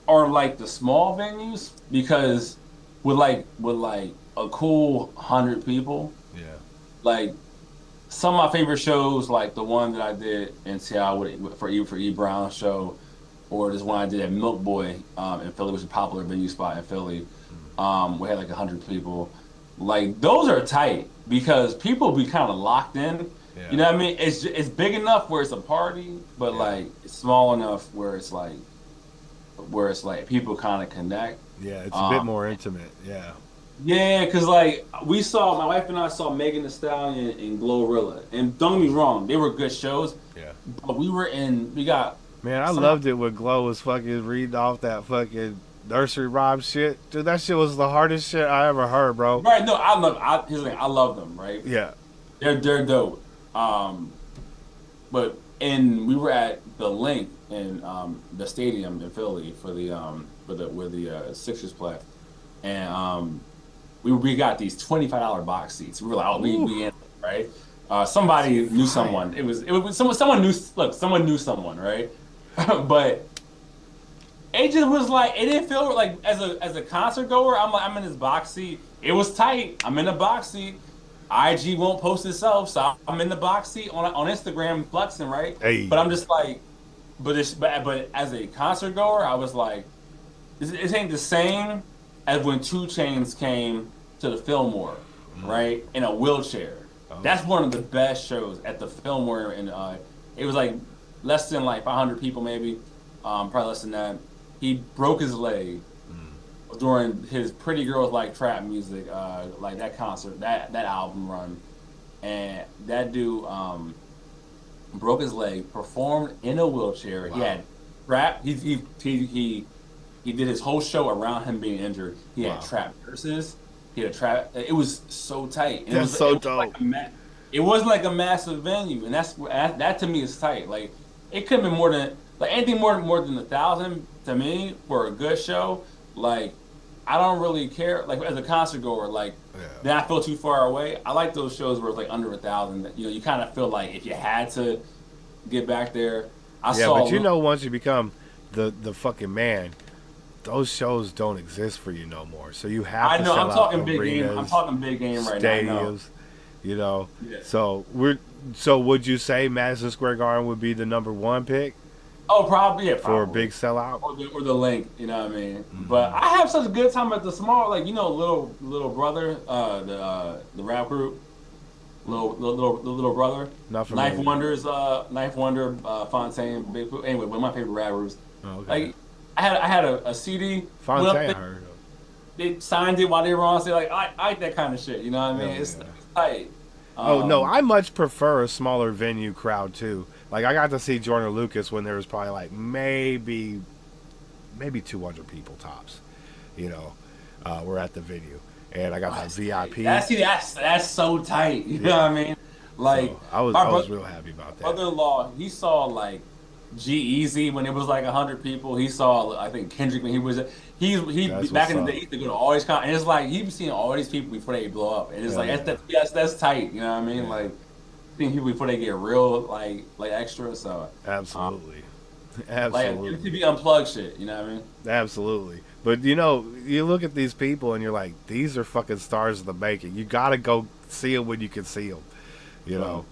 are like the small venues, because with like a cool 100 people. Yeah. Like some of my favorite shows, like the one that I did in Seattle for E Brown show, or this one I did at Milk Boy in Philly, which is a popular venue spot in Philly. We had like 100 people. Like those are tight because people be kind of locked in. Yeah. You know what I mean? It's big enough where it's a party, but like it's small enough where it's like people kind of connect. Yeah, it's a bit more intimate. Yeah. Yeah, because like my wife and I saw Megan Thee Stallion and Glorilla, and don't get me wrong, they were good shows. Yeah. But we got Man, I some. loved it when Glow was fucking reading off that fucking nursery rhyme shit. Dude, that shit was the hardest shit I ever heard, bro. Right, no, here's the thing, I love them, right? Yeah. They're dope. But and we were at the Link in the stadium in Philly for the where the Sixers play, and we got these $25 box seats. We were like, oh, we in, right? Somebody knew someone. It was someone knew someone, right? But it just was like it didn't feel like as a concert goer. I'm like I'm in this box seat. It was tight. I'm in the box seat. IG won't post itself, so I'm in the box seat on Instagram flexing, right? Hey. But I'm just like, but as a concert goer, I was like, this ain't the same as when 2 Chainz came to the Fillmore, right, in a wheelchair. That's one of the best shows at the Fillmore, and it was like less than like 500 people, maybe, probably less than that. He broke his leg during his Pretty Girls Like Trap Music, like that concert, that album run, and that dude broke his leg, performed in a wheelchair. Wow. He had trap. He did his whole show around him being injured. He had trap nurses. He had a trap. It was so tight. And That's so dope. It wasn't like a massive venue, and that to me is tight. Like it could have been more than like anything more than 1,000 to me for a good show. Like I don't really care. Like as a concert goer, like then I feel too far away. I like those shows where it's like under 1,000. You know, you kind of feel like if you had to get back there. But you know, once you become the fucking man, those shows don't exist for you no more. So you have to. I know. Sell I'm talking out big arenas, game. I'm talking big game right stadiums, now. You know. Yeah. So would you say Madison Square Garden would be the number one pick? Oh, probably, yeah, for a big sellout, or the Link, you know what I mean. But I have such a good time at the small, like little brother, the rap group, little brother, Not Knife familiar. Wonder, Fontaine, Big Pooh. Anyway, one of my favorite rap groups. Oh, okay. Like I had a CD. Fontaine, I heard of. They signed it while they were on stage. Like I like that kind of shit. You know what I mean? It's tight. No, I much prefer a smaller venue crowd too. Like I got to see Jordan Lucas when there was probably like maybe 200 people tops. You know, we're at the venue, and I got that VIP. That's so tight. You know what I mean? Like so I was real happy about that. Brother-in-law, he saw like G-Eazy when it was like 100 people. He saw I think Kendrick when he was he back in the day he used to go to all these and it's like he was seeing all these people before they blow up. And it's that's tight. You know what I mean? Like. Seeing people before they get real like extra, so absolutely. Like it could be unplugged shit, you know what I mean? Absolutely. But you know, you look at these people and you're like, these are fucking stars of the making. You gotta go see them when you can see them. You know,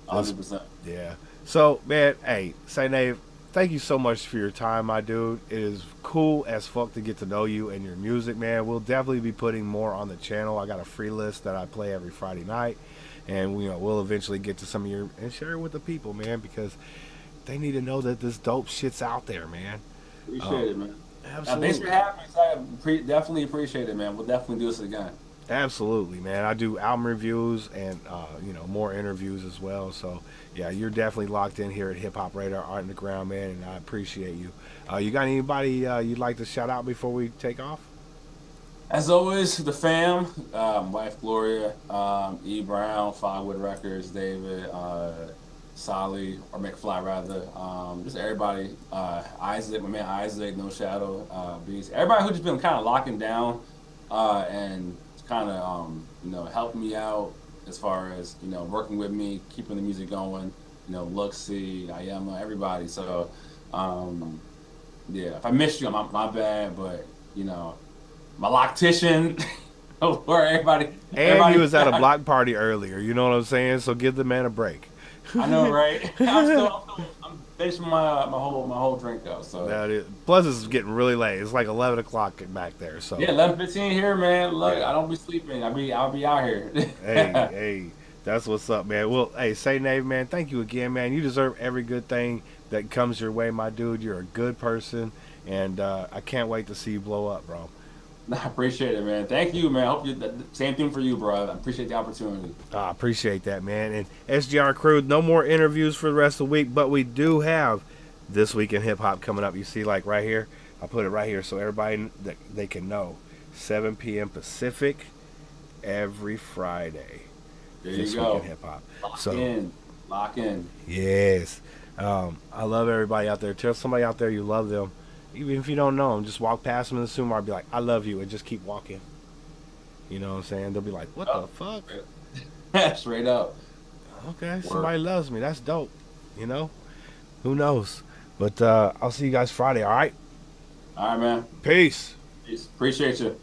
100%. Yeah. So man, hey, Saynave, thank you so much for your time, my dude. It is cool as fuck to get to know you and your music, man. We'll definitely be putting more on the channel. I got a free list that I play every Friday night. And we'll eventually get to some of your and share it with the people, man, because they need to know that this dope shit's out there, man. Appreciate it, man. Absolutely. Thanks for having me. I definitely appreciate it, man. We'll definitely do this again. Absolutely, man. I do album reviews and more interviews as well. So yeah, you're definitely locked in here at Hip Hop Radar Underground, man, and I appreciate you. You got anybody you'd like to shout out before we take off? As always, the fam, wife Gloria, E. Brown, Fogwood Records, David, Solly, or McFly rather, just everybody, Isaac, my man Isaac, No Shadow, Beast, everybody who just been kind of locking down and kind of helping me out as far as working with me, keeping the music going, Luxie, Ayama, everybody. So yeah, if I missed you, my bad, but my loctician, or everybody. And he was at a block party earlier. You know what I'm saying? So give the man a break. I know, right? I'm finishing my whole drink though. So that is. Plus, it's getting really late. It's like 11 o'clock back there. So yeah, 11:15 here, man. Look, I don't be sleeping. I'll be out here. hey, that's what's up, man. Well, hey, Saynave, man, thank you again, man. You deserve every good thing that comes your way, my dude. You're a good person, and I can't wait to see you blow up, bro. I appreciate it, man. Thank you, man. Hope you same thing for you, bro. I appreciate the opportunity. I appreciate that, man. And SGR crew, no more interviews for the rest of the week, but we do have This Week in Hip Hop coming up. You see, like right here, I put it right here so everybody they can know. 7 p.m. Pacific every Friday. There This you go. Week in Hip Hop. Lock in. Yes. I love everybody out there. Tell somebody out there you love them. Even if you don't know them, just walk past them in the supermarket, be like, I love you, and just keep walking. You know what I'm saying? They'll be like, what the fuck? Straight up. Okay, somebody loves me. That's dope. You know? Who knows? But I'll see you guys Friday, all right? All right, man. Peace. Peace. Appreciate you.